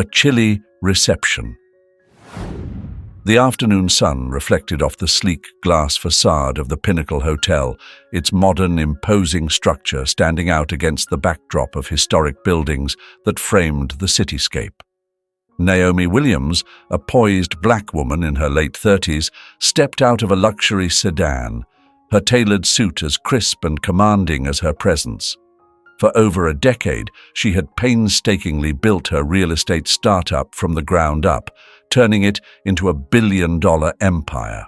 A chilly reception. The afternoon sun reflected off the sleek glass facade of the Pinnacle Hotel, its modern, imposing structure standing out against the backdrop of historic buildings that framed the cityscape. Naomi Williams, a poised black woman in her late 30s, stepped out of a luxury sedan, her tailored suit as crisp and commanding as her presence. For over a decade, she had painstakingly built her real estate startup from the ground up, turning it into a billion-dollar empire.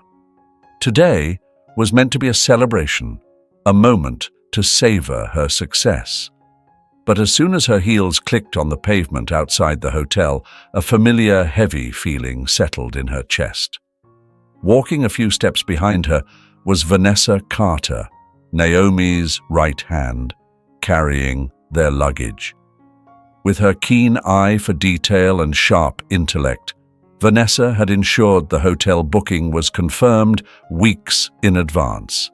Today was meant to be a celebration, a moment to savor her success. But as soon as her heels clicked on the pavement outside the hotel, a familiar, heavy feeling settled in her chest. Walking a few steps behind her was Vanessa Carter, Naomi's right hand, carrying their luggage. With her keen eye for detail and sharp intellect, Vanessa had ensured the hotel booking was confirmed weeks in advance.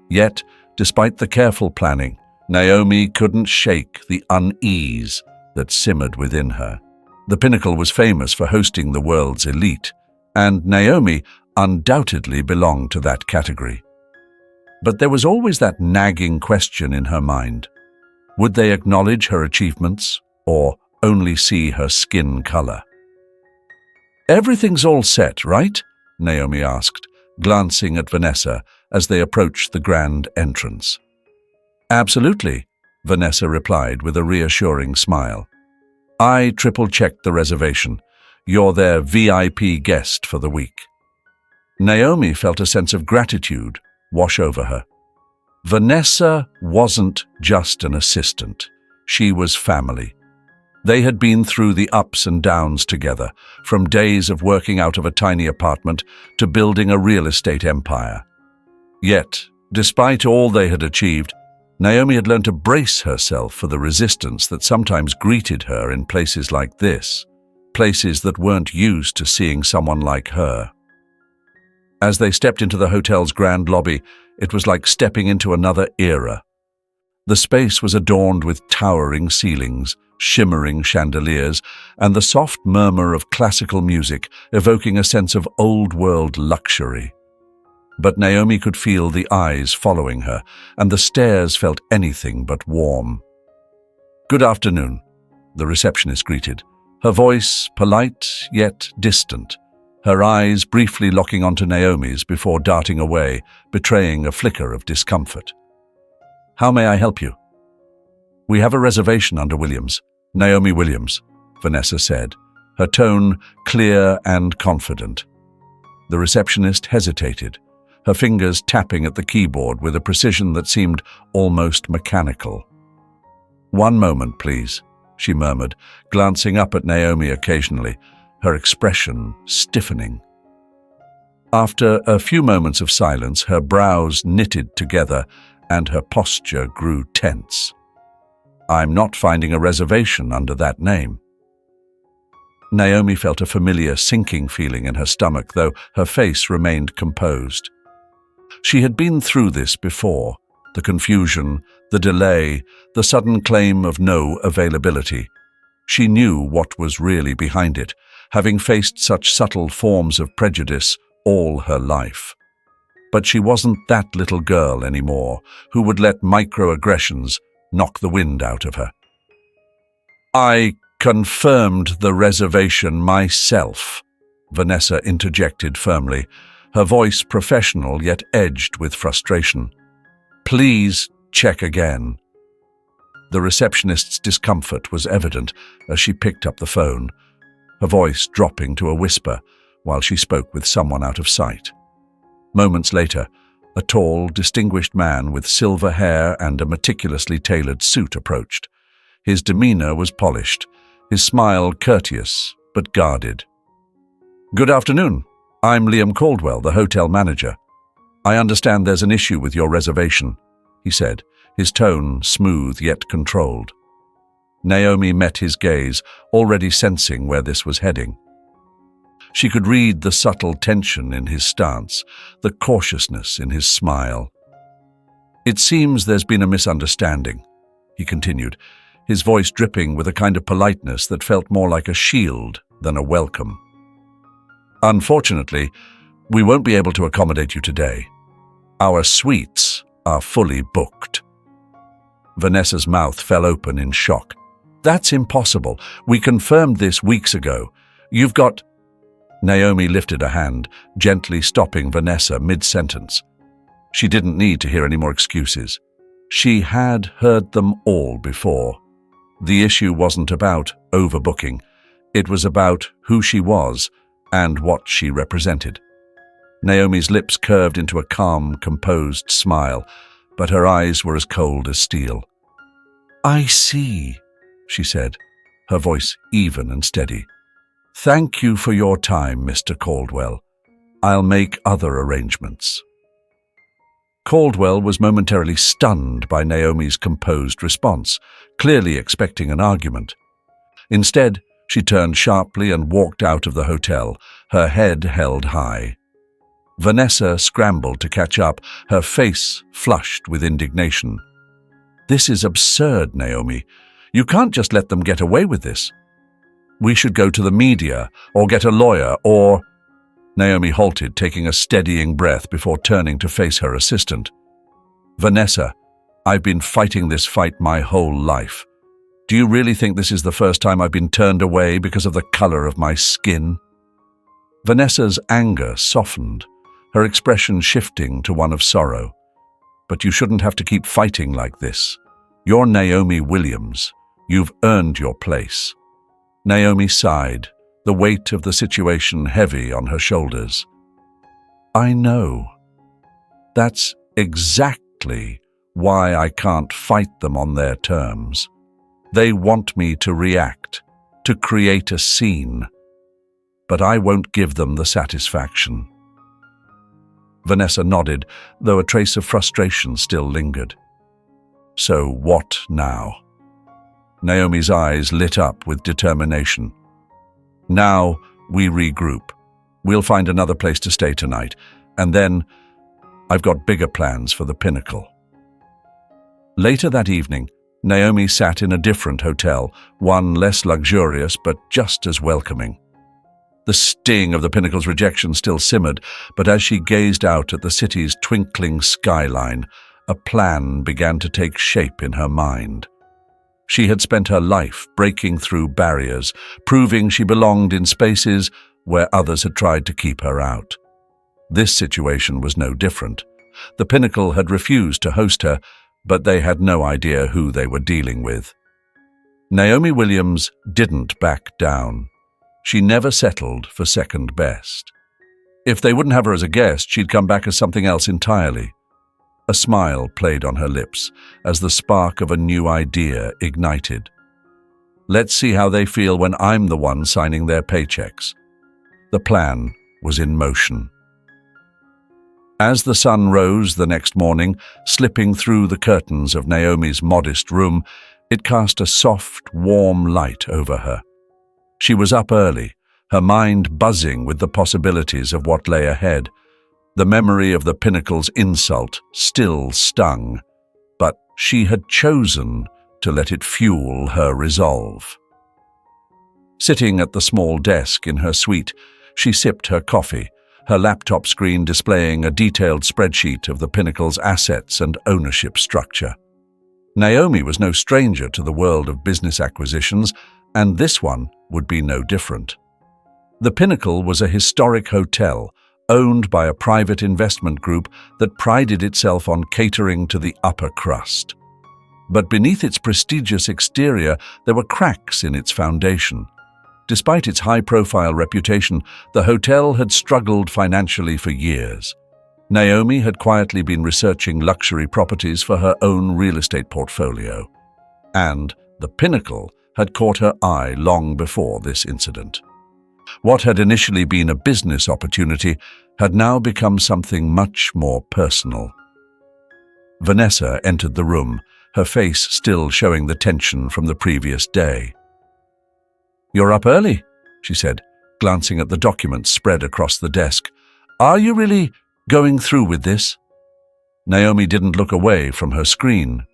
Yet, despite the careful planning, Naomi couldn't shake the unease that simmered within her. The Pinnacle was famous for hosting the world's elite, and Naomi undoubtedly belonged to that category. But there was always that nagging question in her mind. Would they acknowledge her achievements, or only see her skin color? "Everything's all set, right?" Naomi asked, glancing at Vanessa as they approached the grand entrance. "Absolutely," Vanessa replied with a reassuring smile. "I triple-checked the reservation. You're their VIP guest for the week." Naomi felt a sense of gratitude wash over her. Vanessa wasn't just an assistant. She was family. They had been through the ups and downs together, from days of working out of a tiny apartment to building a real estate empire. Yet, despite all they had achieved, Naomi had learned to brace herself for the resistance that sometimes greeted her in places like this, places that weren't used to seeing someone like her. As they stepped into the hotel's grand lobby, it was like stepping into another era. The space was adorned with towering ceilings, shimmering chandeliers, and the soft murmur of classical music evoking a sense of old-world luxury. But Naomi could feel the eyes following her, and the stares felt anything but warm. "Good afternoon," the receptionist greeted, her voice polite yet distant, her eyes briefly locking onto Naomi's before darting away, betraying a flicker of discomfort. "How may I help you?" "We have a reservation under Williams, Naomi Williams," Vanessa said, her tone clear and confident. The receptionist hesitated, her fingers tapping at the keyboard with a precision that seemed almost mechanical. "One moment, please," she murmured, glancing up at Naomi occasionally, her expression stiffening. After a few moments of silence, her brows knitted together and her posture grew tense. "I'm not finding a reservation under that name." Naomi felt a familiar sinking feeling in her stomach, though her face remained composed. She had been through this before, the confusion, the delay, the sudden claim of no availability. She knew what was really behind it, having faced such subtle forms of prejudice all her life. But she wasn't that little girl anymore, who would let microaggressions knock the wind out of her. "I confirmed the reservation myself," Vanessa interjected firmly, her voice professional yet edged with frustration. "Please check again." The receptionist's discomfort was evident as she picked up the phone, her voice dropping to a whisper while she spoke with someone out of sight. Moments later, a tall, distinguished man with silver hair and a meticulously tailored suit approached. His demeanor was polished, his smile courteous but guarded. "Good afternoon. I'm Liam Caldwell, the hotel manager. I understand there's an issue with your reservation," he said, his tone smooth yet controlled. Naomi met his gaze, already sensing where this was heading. She could read the subtle tension in his stance, the cautiousness in his smile. "It seems there's been a misunderstanding," he continued, his voice dripping with a kind of politeness that felt more like a shield than a welcome. "Unfortunately, we won't be able to accommodate you today. Our suites are fully booked." Vanessa's mouth fell open in shock. "That's impossible. We confirmed this weeks ago. You've got—" Naomi lifted a hand, gently stopping Vanessa mid-sentence. She didn't need to hear any more excuses. She had heard them all before. The issue wasn't about overbooking. It was about who she was and what she represented. Naomi's lips curved into a calm, composed smile, but her eyes were as cold as steel. "I see," she said, her voice even and steady. "Thank you for your time, Mr. Caldwell. I'll make other arrangements." Caldwell was momentarily stunned by Naomi's composed response, clearly expecting an argument. Instead, she turned sharply and walked out of the hotel, her head held high. Vanessa scrambled to catch up, her face flushed with indignation. "This is absurd, Naomi. You can't just let them get away with this. We should go to the media, or get a lawyer, or—" Naomi halted, taking a steadying breath before turning to face her assistant. "Vanessa, I've been fighting this fight my whole life. Do you really think this is the first time I've been turned away because of the color of my skin?" Vanessa's anger softened, her expression shifting to one of sorrow. "But you shouldn't have to keep fighting like this. You're Naomi Williams. You've earned your place." Naomi sighed, the weight of the situation heavy on her shoulders. "I know. That's exactly why I can't fight them on their terms. They want me to react, to create a scene. But I won't give them the satisfaction." Vanessa nodded, though a trace of frustration still lingered. "So what now?" Naomi's eyes lit up with determination. "Now we regroup. We'll find another place to stay tonight, and then I've got bigger plans for the Pinnacle." Later that evening, Naomi sat in a different hotel, one less luxurious but just as welcoming. The sting of the Pinnacle's rejection still simmered, but as she gazed out at the city's twinkling skyline, a plan began to take shape in her mind. She had spent her life breaking through barriers, proving she belonged in spaces where others had tried to keep her out. This situation was no different. The Pinnacle had refused to host her, but they had no idea who they were dealing with. Naomi Williams didn't back down. She never settled for second best. If they wouldn't have her as a guest, she'd come back as something else entirely. A smile played on her lips as the spark of a new idea ignited. "Let's see how they feel when I'm the one signing their paychecks." The plan was in motion. As the sun rose the next morning, slipping through the curtains of Naomi's modest room, it cast a soft, warm light over her. She was up early, her mind buzzing with the possibilities of what lay ahead. The memory of the Pinnacle's insult still stung, but she had chosen to let it fuel her resolve. Sitting at the small desk in her suite, she sipped her coffee, her laptop screen displaying a detailed spreadsheet of the Pinnacle's assets and ownership structure. Naomi was no stranger to the world of business acquisitions, and this one would be no different. The Pinnacle was a historic hotel owned by a private investment group that prided itself on catering to the upper crust. But beneath its prestigious exterior, there were cracks in its foundation. Despite its high-profile reputation, the hotel had struggled financially for years. Naomi had quietly been researching luxury properties for her own real estate portfolio, and the Pinnacle had caught her eye long before this incident. What had initially been a business opportunity had now become something much more personal. Vanessa entered the room, her face still showing the tension from the previous day. "You're up early," she said, glancing at the documents spread across the desk. "Are you really going through with this?" Naomi didn't look away from her screen.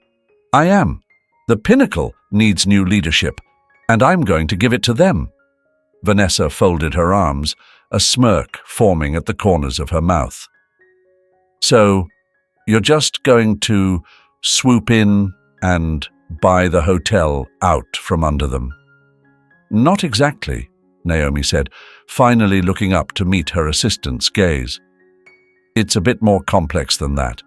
"I am. The Pinnacle needs new leadership, and I'm going to give it to them. Vanessa folded her arms, a smirk forming at the corners of her mouth. So, you're just going to swoop in and buy the hotel out from under them? Not exactly, Naomi said, finally looking up to meet her assistant's gaze. It's a bit more complex than that.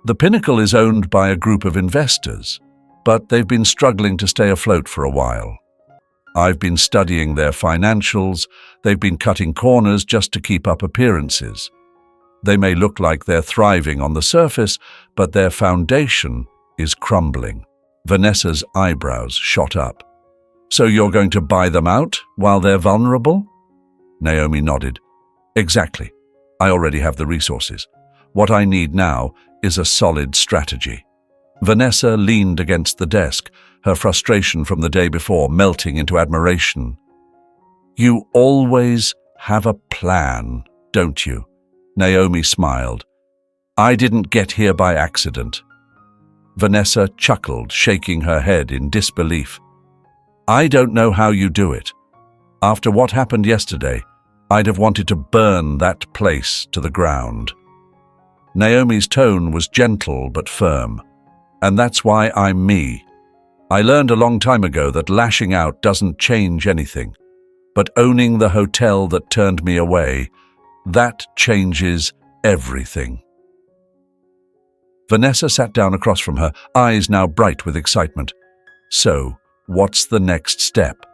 The Pinnacle is owned by a group of investors, but they've been struggling to stay afloat for a while. I've been studying their financials. They've been cutting corners just to keep up appearances. They may look like they're thriving on the surface, but their foundation is crumbling. Vanessa's eyebrows shot up. So you're going to buy them out while they're vulnerable? Naomi nodded. Exactly. I already have the resources. What I need now is a solid strategy. Vanessa leaned against the desk, her frustration from the day before melting into admiration. You always have a plan, don't you? Naomi smiled. I didn't get here by accident. Vanessa chuckled, shaking her head in disbelief. I don't know how you do it. After what happened yesterday, I'd have wanted to burn that place to the ground. Naomi's tone was gentle but firm. And that's why I'm me. I learned a long time ago that lashing out doesn't change anything. But owning the hotel that turned me away, that changes everything. Vanessa sat down across from her, eyes now bright with excitement. So, what's the next step?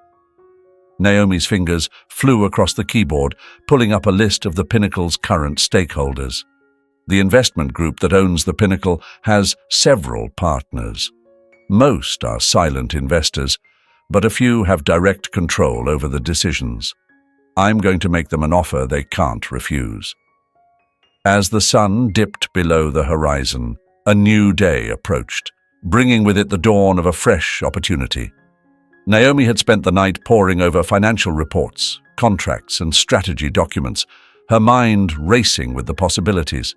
Naomi's fingers flew across the keyboard, pulling up a list of the Pinnacle's current stakeholders. The investment group that owns the Pinnacle has several partners. Most are silent investors, but a few have direct control over the decisions. I'm going to make them an offer they can't refuse. As the sun dipped below the horizon, a new day approached, bringing with it the dawn of a fresh opportunity. Naomi had spent the night poring over financial reports, contracts, and strategy documents, her mind racing with the possibilities.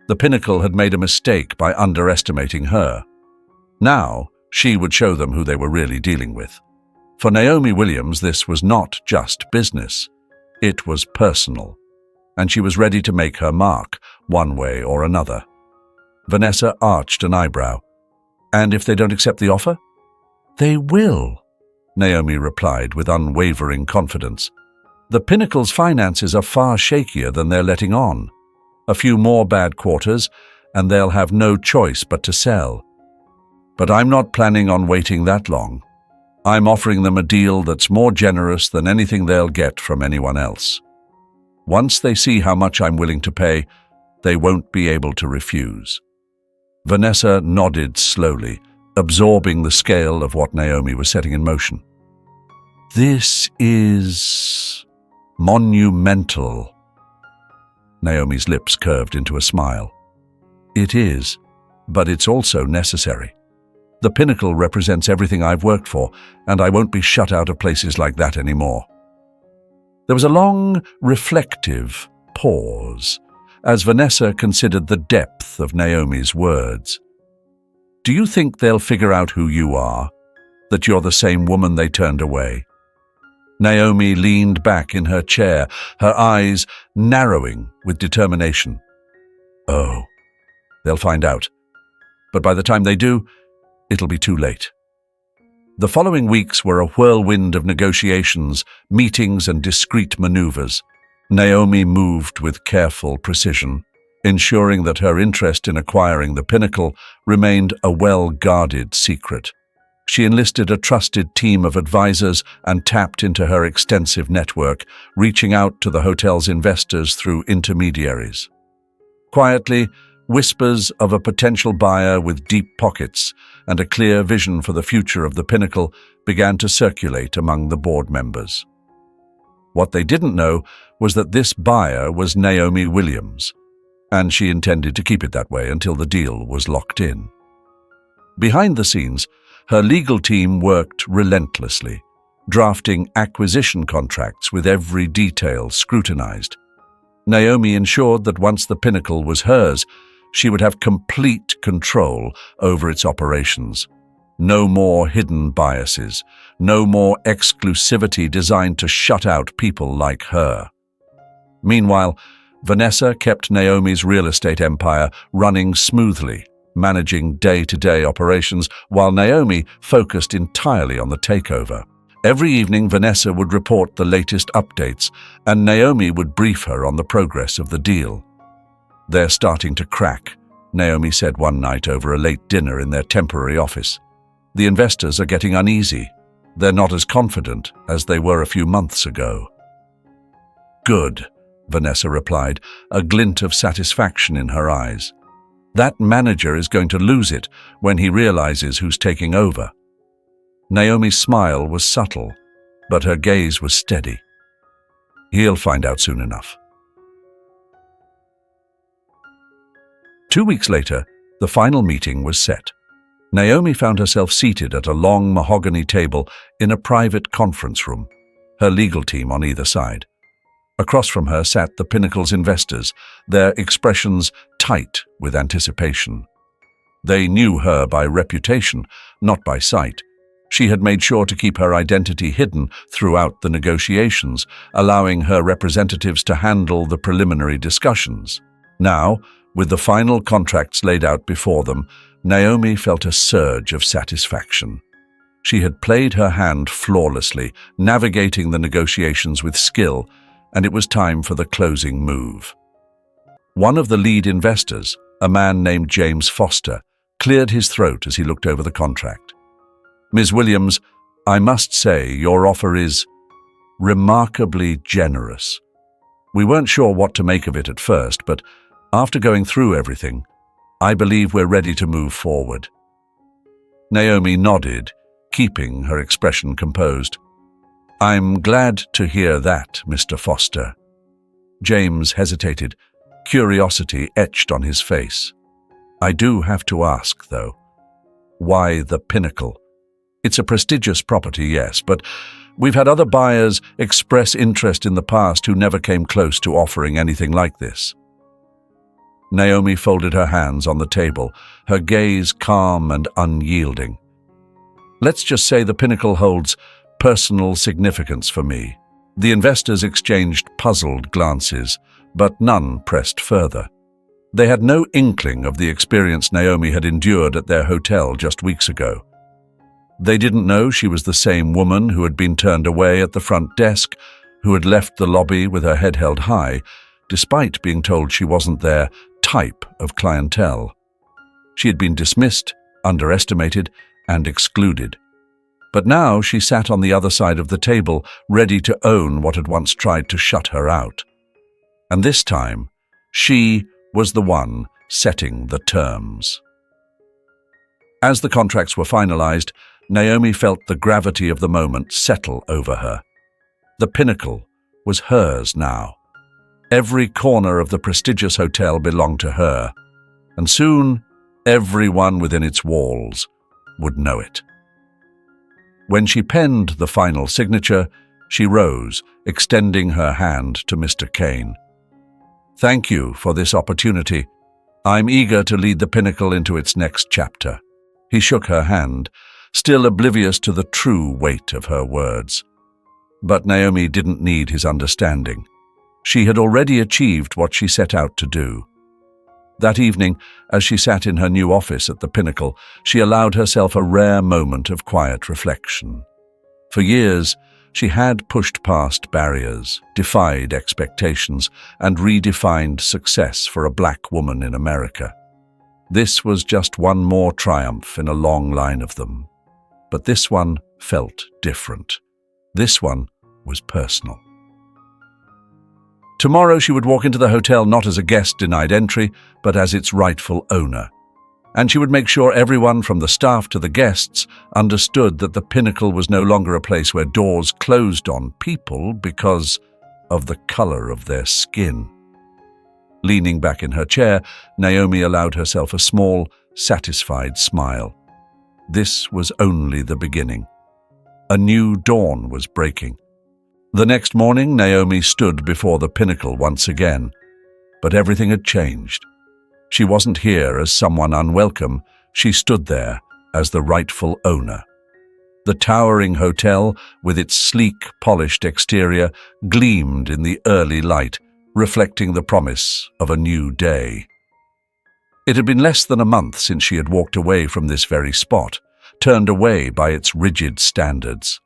The Pinnacle had made a mistake by underestimating her. Now, she would show them who they were really dealing with. For Naomi Williams, this was not just business. It was personal, and she was ready to make her mark, one way or another. Vanessa arched an eyebrow. And if they don't accept the offer? They will, Naomi replied with unwavering confidence. The Pinnacle's finances are far shakier than they're letting on. A few more bad quarters, and they'll have no choice but to sell. But I'm not planning on waiting that long. I'm offering them a deal that's more generous than anything they'll get from anyone else. Once they see how much I'm willing to pay, they won't be able to refuse. Vanessa nodded slowly, absorbing the scale of what Naomi was setting in motion. This is monumental. Naomi's lips curved into a smile. It is, but it's also necessary. The Pinnacle represents everything I've worked for, and I won't be shut out of places like that anymore. There was a long, reflective pause as Vanessa considered the depth of Naomi's words. Do you think they'll figure out who you are? That you're the same woman they turned away? Naomi leaned back in her chair, her eyes narrowing with determination. Oh, they'll find out. But by the time they do, it'll be too late. The following weeks were a whirlwind of negotiations, meetings, and discreet maneuvers. Naomi moved with careful precision, ensuring that her interest in acquiring the Pinnacle remained a well-guarded secret. She enlisted a trusted team of advisors and tapped into her extensive network, reaching out to the hotel's investors through intermediaries. Quietly, whispers of a potential buyer with deep pockets and a clear vision for the future of the Pinnacle began to circulate among the board members. What they didn't know was that this buyer was Naomi Williams, and she intended to keep it that way until the deal was locked in. Behind the scenes, her legal team worked relentlessly, drafting acquisition contracts with every detail scrutinized. Naomi ensured that once the Pinnacle was hers, she would have complete control over its operations. No more hidden biases, no more exclusivity designed to shut out people like her. Meanwhile, Vanessa kept Naomi's real estate empire running smoothly, managing day-to-day operations while Naomi focused entirely on the takeover. Every evening, Vanessa would report the latest updates, and Naomi would brief her on the progress of the deal. "They're starting to crack," Naomi said one night over a late dinner in their temporary office. "The investors are getting uneasy. They're not as confident as they were a few months ago." "Good," Vanessa replied, a glint of satisfaction in her eyes. "That manager is going to lose it when he realizes who's taking over." Naomi's smile was subtle, but her gaze was steady. "He'll find out soon enough." 2 weeks later, the final meeting was set. Naomi found herself seated at a long mahogany table in a private conference room, her legal team on either side. Across from her sat the Pinnacle's investors, their expressions tight with anticipation. They knew her by reputation, not by sight. She had made sure to keep her identity hidden throughout the negotiations, allowing her representatives to handle the preliminary discussions. Now, with the final contracts laid out before them, Naomi felt a surge of satisfaction. She had played her hand flawlessly, navigating the negotiations with skill, and it was time for the closing move. One of the lead investors, a man named James Foster, cleared his throat as he looked over the contract. "Ms. Williams, I must say your offer is remarkably generous. We weren't sure what to make of it at first, but after going through everything, I believe we're ready to move forward." Naomi nodded, keeping her expression composed. "I'm glad to hear that, Mr. Foster." James hesitated, curiosity etched on his face. "I do have to ask, though, why the Pinnacle? It's a prestigious property, yes, but we've had other buyers express interest in the past who never came close to offering anything like this." Naomi folded her hands on the table, her gaze calm and unyielding. "Let's just say the Pinnacle holds personal significance for me." The investors exchanged puzzled glances, but none pressed further. They had no inkling of the experience Naomi had endured at their hotel just weeks ago. They didn't know she was the same woman who had been turned away at the front desk, who had left the lobby with her head held high, despite being told she wasn't their type of clientele. She had been dismissed, underestimated, and excluded. But now she sat on the other side of the table, ready to own what had once tried to shut her out. And this time, she was the one setting the terms. As the contracts were finalized, Naomi felt the gravity of the moment settle over her. The Pinnacle was hers now. Every corner of the prestigious hotel belonged to her, and soon everyone within its walls would know it. When she penned the final signature, she rose, extending her hand to Mr. Kane. "Thank you for this opportunity. I'm eager to lead the Pinnacle into its next chapter." He shook her hand, still oblivious to the true weight of her words. But Naomi didn't need his understanding. She had already achieved what she set out to do. That evening, as she sat in her new office at the Pinnacle, she allowed herself a rare moment of quiet reflection. For years, she had pushed past barriers, defied expectations, and redefined success for a black woman in America. This was just one more triumph in a long line of them. But this one felt different. This one was personal. Tomorrow she would walk into the hotel not as a guest denied entry, but as its rightful owner. And she would make sure everyone from the staff to the guests understood that the Pinnacle was no longer a place where doors closed on people because of the color of their skin. Leaning back in her chair, Naomi allowed herself a small, satisfied smile. This was only the beginning. A new dawn was breaking. The next morning, Naomi stood before the Pinnacle once again. But everything had changed. She wasn't here as someone unwelcome. She stood there as the rightful owner. The towering hotel, with its sleek, polished exterior, gleamed in the early light, reflecting the promise of a new day. It had been less than a month since she had walked away from this very spot, turned away by its rigid standards.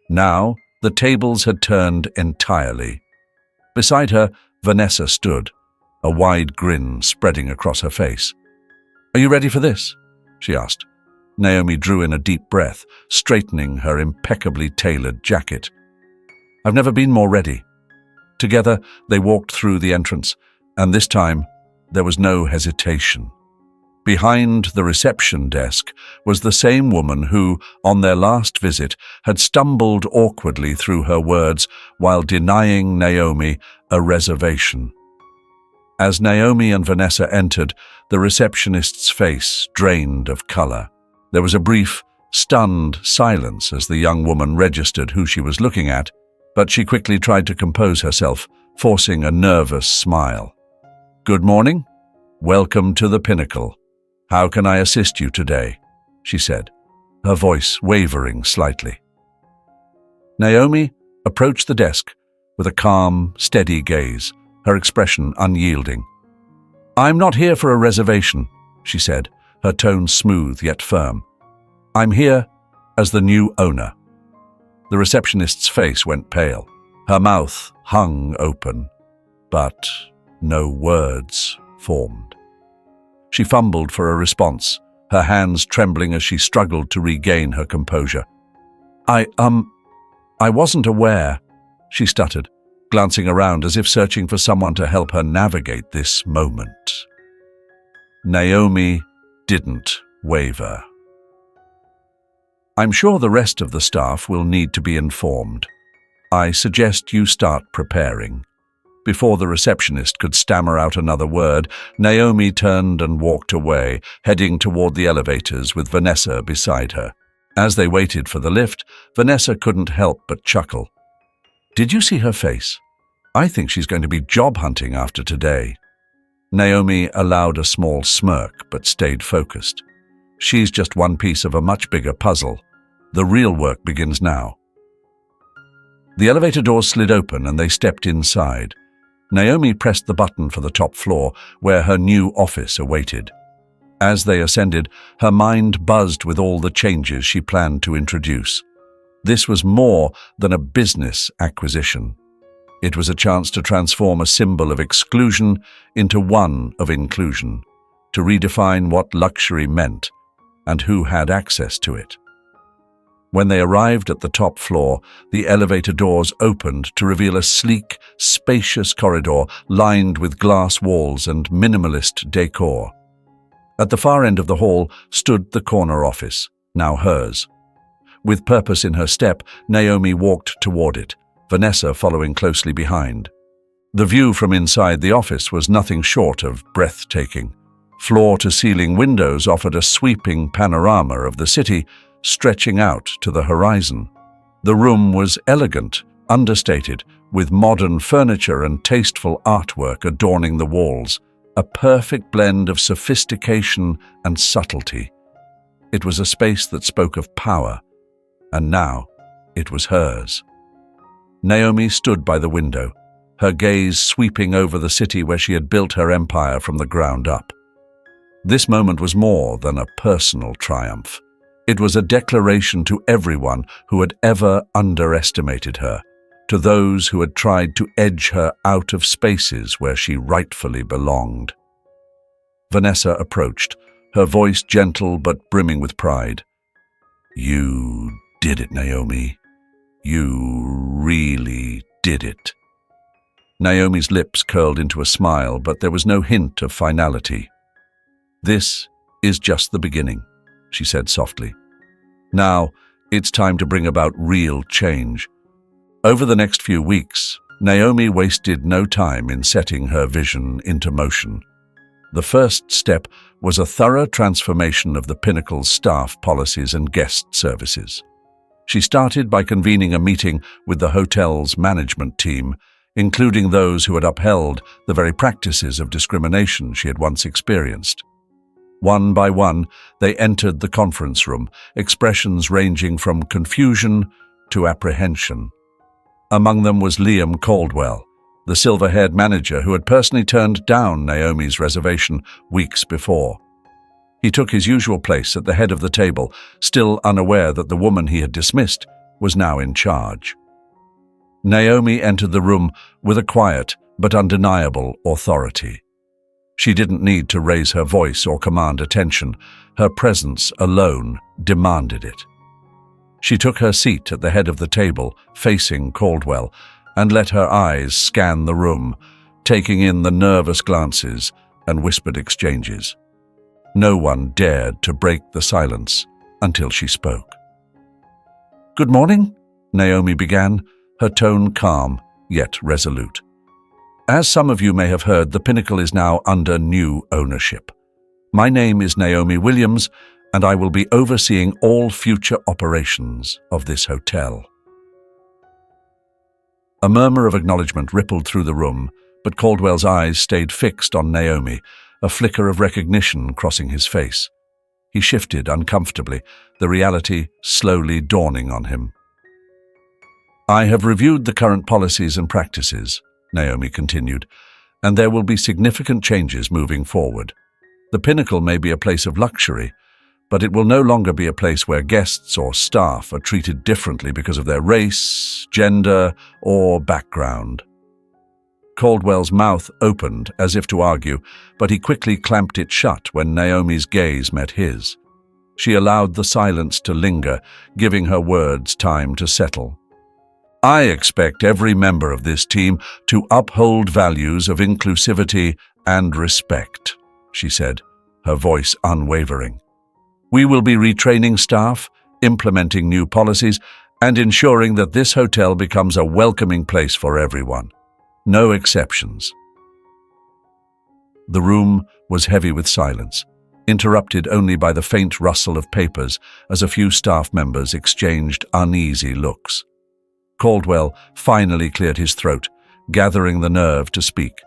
Now, the tables had turned entirely. Beside her, Vanessa stood, a wide grin spreading across her face. "Are you ready for this?" she asked. Naomi drew in a deep breath, straightening her impeccably tailored jacket. "I've never been more ready." Together, they walked through the entrance, and this time, there was no hesitation. Behind the reception desk was the same woman who, on their last visit, had stumbled awkwardly through her words while denying Naomi a reservation. As Naomi and Vanessa entered, the receptionist's face drained of color. There was a brief, stunned silence as the young woman registered who she was looking at, but she quickly tried to compose herself, forcing a nervous smile. "Good morning. Welcome to the Pinnacle. How can I assist you today?" she said, her voice wavering slightly. Naomi approached the desk with a calm, steady gaze, her expression unyielding. "I'm not here for a reservation," she said, her tone smooth yet firm. "I'm here as the new owner." The receptionist's face went pale. Her mouth hung open, but no words formed. She fumbled for a response, her hands trembling as she struggled to regain her composure. I wasn't aware," she stuttered, glancing around as if searching for someone to help her navigate this moment. Naomi didn't waver. "I'm sure the rest of the staff will need to be informed. I suggest you start preparing." Before the receptionist could stammer out another word, Naomi turned and walked away, heading toward the elevators with Vanessa beside her. As they waited for the lift, Vanessa couldn't help but chuckle. "Did you see her face? I think she's going to be job hunting after today." Naomi allowed a small smirk but stayed focused. She's just one piece of a much bigger puzzle. The real work begins now. The elevator doors slid open and they stepped inside. Naomi pressed the button for the top floor, where her new office awaited. As they ascended, her mind buzzed with all the changes she planned to introduce. This was more than a business acquisition. It was a chance to transform a symbol of exclusion into one of inclusion, to redefine what luxury meant and who had access to it. When they arrived at the top floor, the elevator doors opened to reveal a sleek, spacious corridor lined with glass walls and minimalist decor. At the far end of the hall stood the corner office, now hers. With purpose in her step, Naomi walked toward it, Vanessa following closely behind. The view from inside the office was nothing short of breathtaking. Floor-to-ceiling windows offered a sweeping panorama of the city, stretching out to the horizon. The room was elegant, understated, with modern furniture and tasteful artwork adorning the walls, a perfect blend of sophistication and subtlety. It was a space that spoke of power, and now it was hers. Naomi stood by the window, her gaze sweeping over the city where she had built her empire from the ground up. This moment was more than a personal triumph. It was a declaration to everyone who had ever underestimated her, to those who had tried to edge her out of spaces where she rightfully belonged. Vanessa approached, her voice gentle but brimming with pride. "You did it, Naomi. You really did it." Naomi's lips curled into a smile, but there was no hint of finality. "This is just the beginning," she said softly. "Now, it's time to bring about real change." Over the next few weeks, Naomi wasted no time in setting her vision into motion. The first step was a thorough transformation of the Pinnacle's staff policies and guest services. She started by convening a meeting with the hotel's management team, including those who had upheld the very practices of discrimination she had once experienced. One by one, they entered the conference room, expressions ranging from confusion to apprehension. Among them was Liam Caldwell, the silver-haired manager who had personally turned down Naomi's reservation weeks before. He took his usual place at the head of the table, still unaware that the woman he had dismissed was now in charge. Naomi entered the room with a quiet but undeniable authority. She didn't need to raise her voice or command attention. Her presence alone demanded it. She took her seat at the head of the table, facing Caldwell, and let her eyes scan the room, taking in the nervous glances and whispered exchanges. No one dared to break the silence until she spoke. "Good morning," Naomi began, her tone calm yet resolute. "As some of you may have heard, the Pinnacle is now under new ownership. My name is Naomi Williams, and I will be overseeing all future operations of this hotel." A murmur of acknowledgement rippled through the room, but Caldwell's eyes stayed fixed on Naomi, a flicker of recognition crossing his face. He shifted uncomfortably, the reality slowly dawning on him. "I have reviewed the current policies and practices," Naomi continued, "and there will be significant changes moving forward. The Pinnacle may be a place of luxury, but it will no longer be a place where guests or staff are treated differently because of their race, gender, or background." Caldwell's mouth opened as if to argue, but he quickly clamped it shut when Naomi's gaze met his. She allowed the silence to linger, giving her words time to settle. "I expect every member of this team to uphold values of inclusivity and respect," she said, her voice unwavering. "We will be retraining staff, implementing new policies, and ensuring that this hotel becomes a welcoming place for everyone. No exceptions." The room was heavy with silence, interrupted only by the faint rustle of papers as a few staff members exchanged uneasy looks. Caldwell finally cleared his throat, gathering the nerve to speak.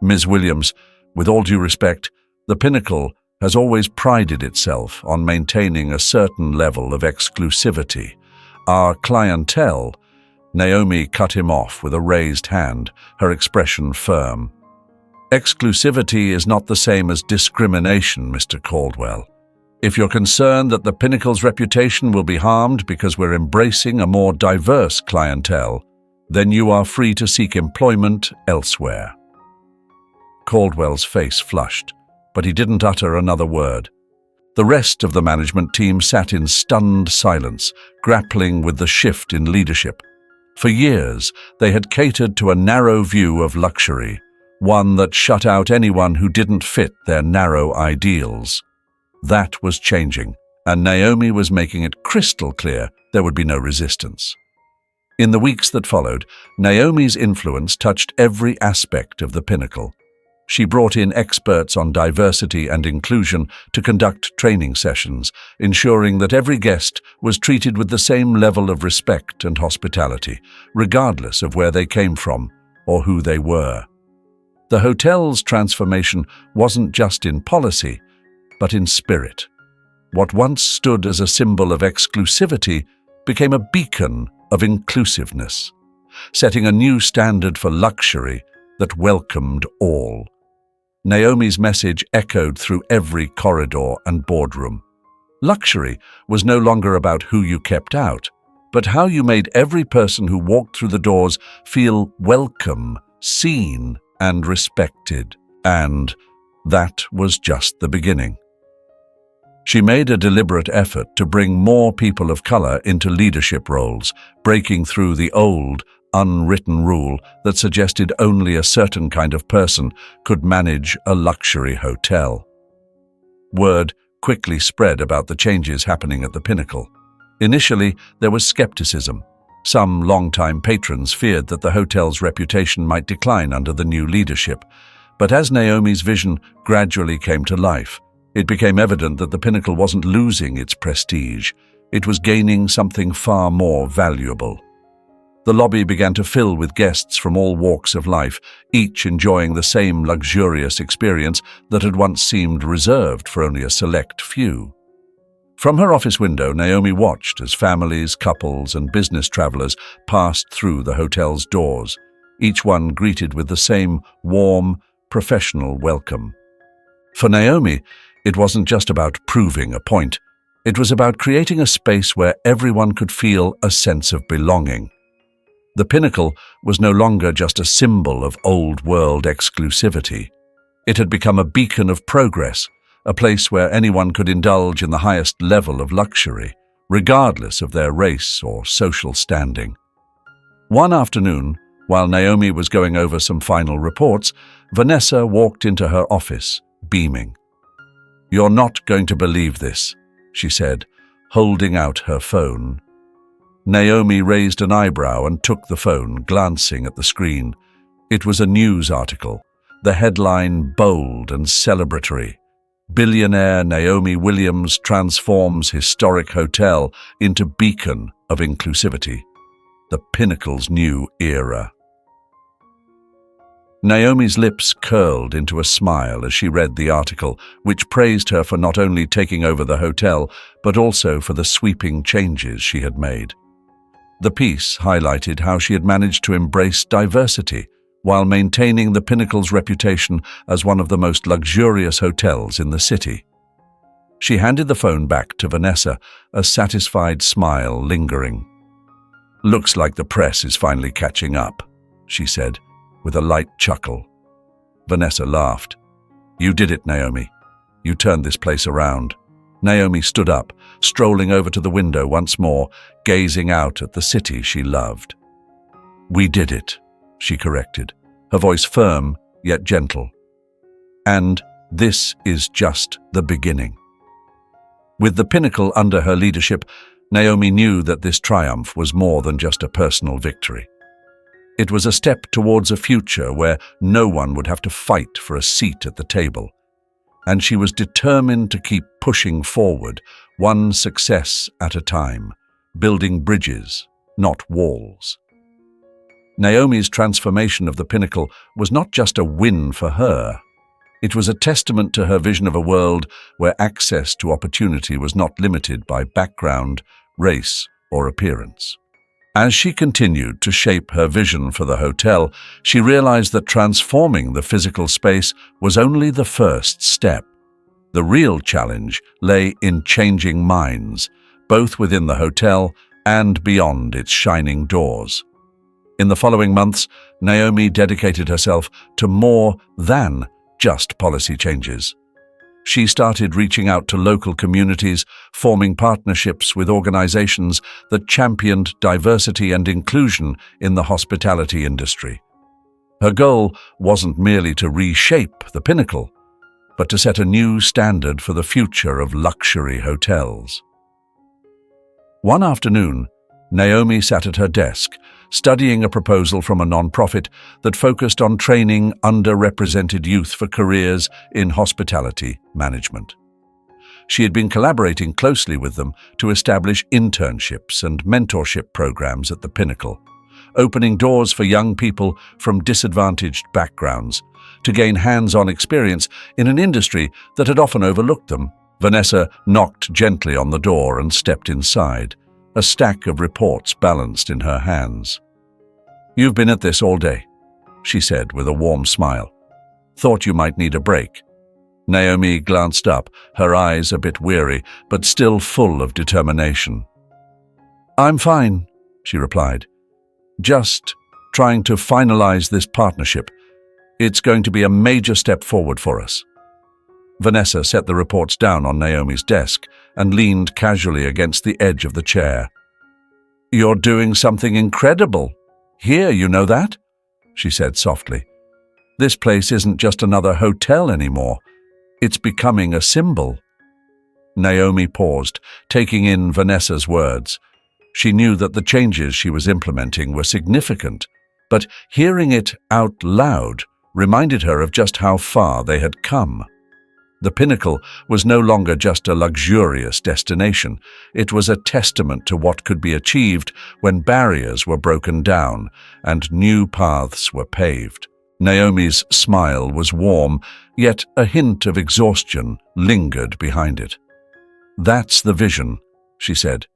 "Ms. Williams, with all due respect, the Pinnacle has always prided itself on maintaining a certain level of exclusivity. Our clientele—" Naomi cut him off with a raised hand, her expression firm. "Exclusivity is not the same as discrimination, Mr. Caldwell. If you're concerned that the Pinnacle's reputation will be harmed because we're embracing a more diverse clientele, then you are free to seek employment elsewhere." Caldwell's face flushed, but he didn't utter another word. The rest of the management team sat in stunned silence, grappling with the shift in leadership. For years, they had catered to a narrow view of luxury, one that shut out anyone who didn't fit their narrow ideals. That was changing, and Naomi was making it crystal clear there would be no resistance. In the weeks that followed, Naomi's influence touched every aspect of the Pinnacle. She brought in experts on diversity and inclusion to conduct training sessions, ensuring that every guest was treated with the same level of respect and hospitality, regardless of where they came from or who they were. The hotel's transformation wasn't just in policy, but in spirit. What once stood as a symbol of exclusivity became a beacon of inclusiveness, setting a new standard for luxury that welcomed all. Naomi's message echoed through every corridor and boardroom. Luxury was no longer about who you kept out, but how you made every person who walked through the doors feel welcome, seen, and respected. And that was just the beginning. She made a deliberate effort to bring more people of color into leadership roles, breaking through the old, unwritten rule that suggested only a certain kind of person could manage a luxury hotel. Word quickly spread about the changes happening at the Pinnacle. Initially, there was skepticism. Some longtime patrons feared that the hotel's reputation might decline under the new leadership. But as Naomi's vision gradually came to life, it became evident that the Pinnacle wasn't losing its prestige. It was gaining something far more valuable. The lobby began to fill with guests from all walks of life, each enjoying the same luxurious experience that had once seemed reserved for only a select few. From her office window, Naomi watched as families, couples, and business travelers passed through the hotel's doors, each one greeted with the same warm, professional welcome. For Naomi, it wasn't just about proving a point. It was about creating a space where everyone could feel a sense of belonging. The Pinnacle was no longer just a symbol of old-world exclusivity. It had become a beacon of progress, a place where anyone could indulge in the highest level of luxury, regardless of their race or social standing. One afternoon, while Naomi was going over some final reports, Vanessa walked into her office, beaming. "You're not going to believe this," she said, holding out her phone. Naomi raised an eyebrow and took the phone, glancing at the screen. It was a news article, the headline bold and celebratory. Billionaire Naomi Williams transforms historic hotel into beacon of inclusivity. The Pinnacle's new era. Naomi's lips curled into a smile as she read the article, which praised her for not only taking over the hotel, but also for the sweeping changes she had made. The piece highlighted how she had managed to embrace diversity while maintaining the Pinnacle's reputation as one of the most luxurious hotels in the city. She handed the phone back to Vanessa, a satisfied smile lingering. "Looks like the press is finally catching up," she said, with a light chuckle. Vanessa laughed. "You did it, Naomi. You turned this place around." Naomi stood up, strolling over to the window once more, gazing out at the city she loved. "We did it," she corrected, her voice firm yet gentle. "And this is just the beginning." With the Pinnacle under her leadership, Naomi knew that this triumph was more than just a personal victory. It was a step towards a future where no one would have to fight for a seat at the table, and she was determined to keep pushing forward, one success at a time, building bridges, not walls. Naomi's transformation of the Pinnacle was not just a win for her. It was a testament to her vision of a world where access to opportunity was not limited by background, race, or appearance. As she continued to shape her vision for the hotel, she realized that transforming the physical space was only the first step. The real challenge lay in changing minds, both within the hotel and beyond its shining doors. In the following months, Naomi dedicated herself to more than just policy changes. She started reaching out to local communities, forming partnerships with organizations that championed diversity and inclusion in the hospitality industry. Her goal wasn't merely to reshape the Pinnacle, but to set a new standard for the future of luxury hotels. One afternoon, Naomi sat at her desk, studying a proposal from a nonprofit that focused on training underrepresented youth for careers in hospitality management. She had been collaborating closely with them to establish internships and mentorship programs at the Pinnacle, opening doors for young people from disadvantaged backgrounds to gain hands-on experience in an industry that had often overlooked them. Vanessa knocked gently on the door and stepped inside, a stack of reports balanced in her hands. "You've been at this all day," she said with a warm smile. "Thought you might need a break." Naomi glanced up, her eyes a bit weary, but still full of determination. "I'm fine," she replied. "Just trying to finalize this partnership. It's going to be a major step forward for us." Vanessa set the reports down on Naomi's desk and leaned casually against the edge of the chair. "You're doing something incredible. Here, you know that?" she said softly. "This place isn't just another hotel anymore. It's becoming a symbol." Naomi paused, taking in Vanessa's words. She knew that the changes she was implementing were significant, but hearing it out loud reminded her of just how far they had come. The pinnacle was no longer just a luxurious destination. It was a testament to what could be achieved when barriers were broken down and new paths were paved. Naomi's smile was warm, yet a hint of exhaustion lingered behind it. "That's the vision," she said.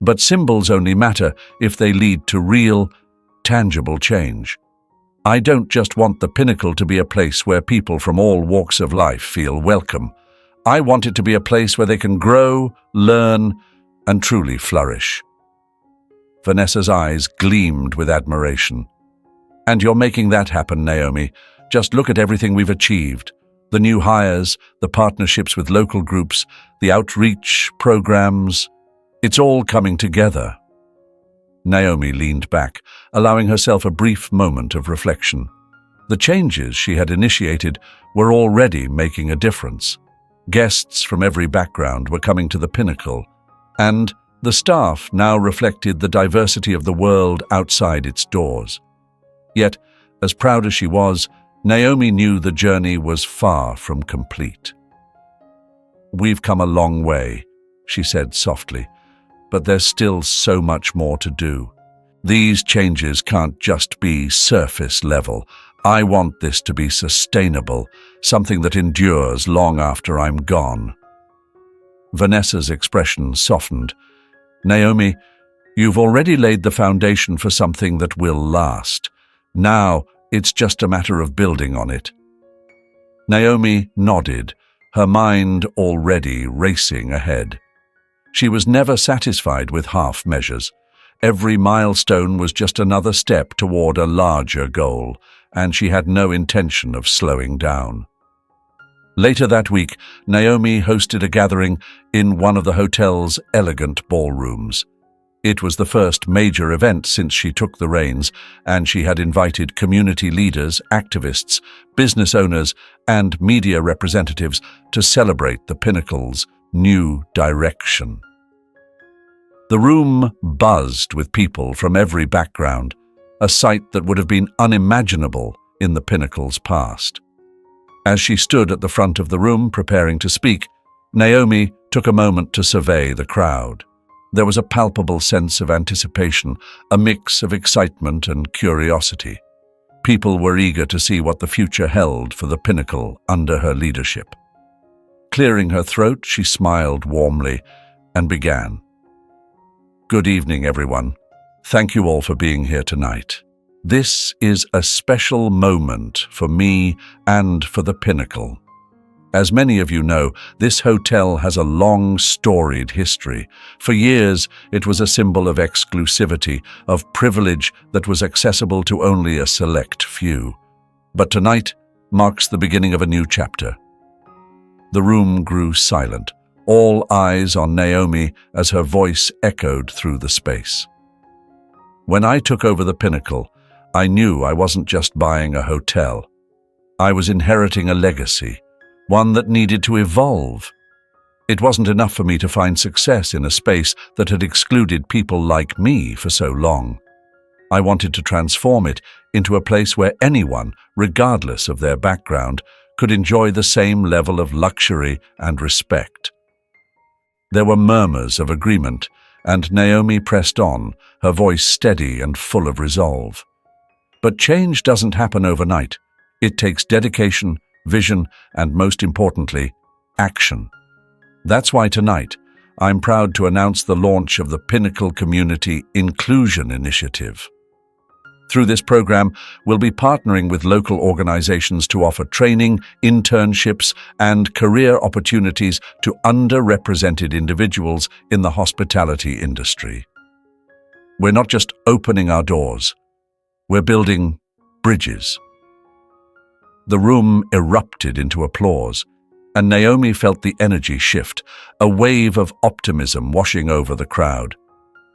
"But symbols only matter if they lead to real, tangible change. I don't just want the pinnacle to be a place where people from all walks of life feel welcome. I want it to be a place where they can grow, learn, and truly flourish." Vanessa's eyes gleamed with admiration. "And you're making that happen, Naomi. Just look at everything we've achieved. The new hires, the partnerships with local groups, the outreach programs. It's all coming together." Naomi leaned back, allowing herself a brief moment of reflection. The changes she had initiated were already making a difference. Guests from every background were coming to the pinnacle, and the staff now reflected the diversity of the world outside its doors. Yet, as proud as she was, Naomi knew the journey was far from complete. "We've come a long way," she said softly, "but there's still so much more to do. These changes can't just be surface level. I want this to be sustainable, something that endures long after I'm gone." Vanessa's expression softened. "Naomi, you've already laid the foundation for something that will last. Now it's just a matter of building on it." Naomi nodded, her mind already racing ahead. She was never satisfied with half measures. Every milestone was just another step toward a larger goal, and she had no intention of slowing down. Later that week, Naomi hosted a gathering in one of the hotel's elegant ballrooms. It was the first major event since she took the reins, and she had invited community leaders, activists, business owners, and media representatives to celebrate the pinnacle's new direction. The room buzzed with people from every background, a sight that would have been unimaginable in the pinnacle's past. As she stood at the front of the room preparing to speak, Naomi took a moment to survey the crowd. There was a palpable sense of anticipation, a mix of excitement and curiosity. People were eager to see what the future held for the pinnacle under her leadership. Clearing her throat, she smiled warmly and began. "Good evening, everyone. Thank you all for being here tonight. This is a special moment for me and for the pinnacle. As many of you know, this hotel has a long, storied history. For years, it was a symbol of exclusivity, of privilege that was accessible to only a select few. But tonight marks the beginning of a new chapter." The room grew silent, all eyes on Naomi as her voice echoed through the space. "When I took over the pinnacle, I knew I wasn't just buying a hotel. I was inheriting a legacy, one that needed to evolve. It wasn't enough for me to find success in a space that had excluded people like me for so long. I wanted to transform it into a place where anyone, regardless of their background, could enjoy the same level of luxury and respect." There were murmurs of agreement, and Naomi pressed on, her voice steady and full of resolve. But change doesn't happen overnight. It takes dedication, vision, and most importantly, action. That's why tonight, I'm proud to announce the launch of the Pinnacle Community Inclusion Initiative. Through this program, we'll be partnering with local organizations to offer training, internships, and career opportunities to underrepresented individuals in the hospitality industry. We're not just opening our doors, we're building bridges. The room erupted into applause, and Naomi felt the energy shift, a wave of optimism washing over the crowd.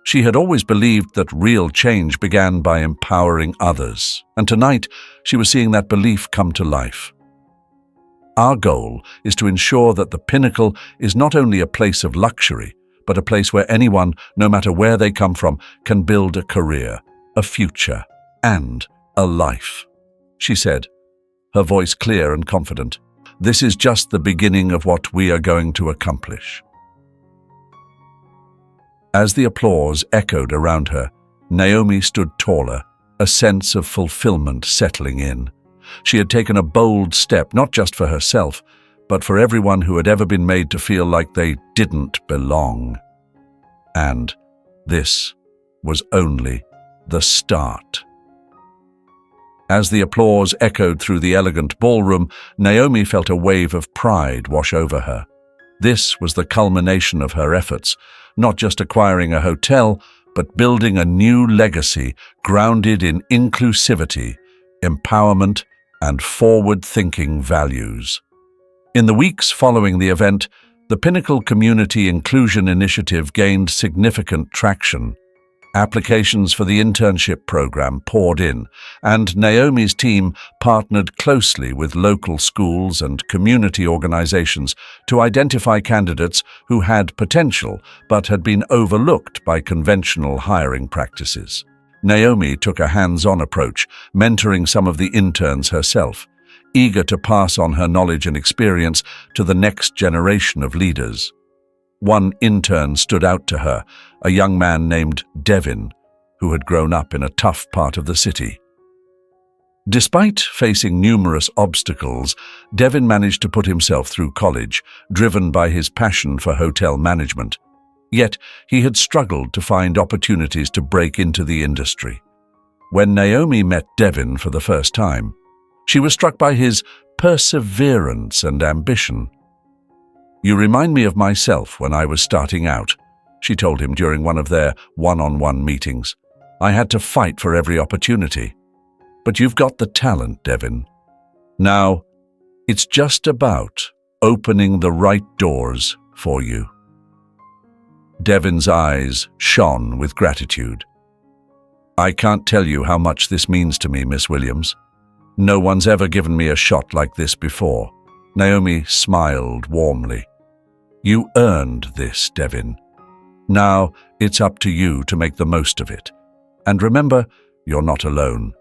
She had always believed that real change began by empowering others, and tonight she was seeing that belief come to life. Our goal is to ensure that the Pinnacle is not only a place of luxury, but a place where anyone, no matter where they come from, can build a career, a future, and a life, she said, her voice clear and confident. This is just the beginning of what we are going to accomplish." As the applause echoed around her, Naomi stood taller, a sense of fulfillment settling in. She had taken a bold step, not just for herself, but for everyone who had ever been made to feel like they didn't belong. And this was only the start. As the applause echoed through the elegant ballroom, Naomi felt a wave of pride wash over her. This was the culmination of her efforts, not just acquiring a hotel, but building a new legacy grounded in inclusivity, empowerment, and forward-thinking values. In the weeks following the event, the Pinnacle Community Inclusion Initiative gained significant traction. Applications for the internship program poured in, and Naomi's team partnered closely with local schools and community organizations to identify candidates who had potential but had been overlooked by conventional hiring practices. Naomi took a hands-on approach, mentoring some of the interns herself, eager to pass on her knowledge and experience to the next generation of leaders. One intern stood out to her, a young man named Devin, who had grown up in a tough part of the city. Despite facing numerous obstacles, Devin managed to put himself through college, driven by his passion for hotel management. Yet, he had struggled to find opportunities to break into the industry. When Naomi met Devin for the first time, she was struck by his perseverance and ambition. "You remind me of myself when I was starting out," she told him during one of their one-on-one meetings. "I had to fight for every opportunity. But you've got the talent, Devin. Now, it's just about opening the right doors for you." Devin's eyes shone with gratitude. "I can't tell you how much this means to me, Miss Williams. No one's ever given me a shot like this before." Naomi smiled warmly. "You earned this, Devin. Now it's up to you to make the most of it. And remember, you're not alone.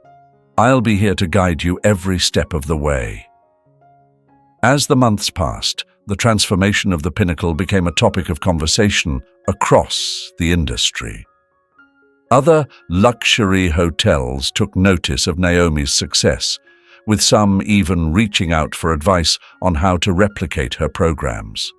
I'll be here to guide you every step of the way." As the months passed, the transformation of the Pinnacle became a topic of conversation across the industry. Other luxury hotels took notice of Naomi's success, with some even reaching out for advice on how to replicate her programs.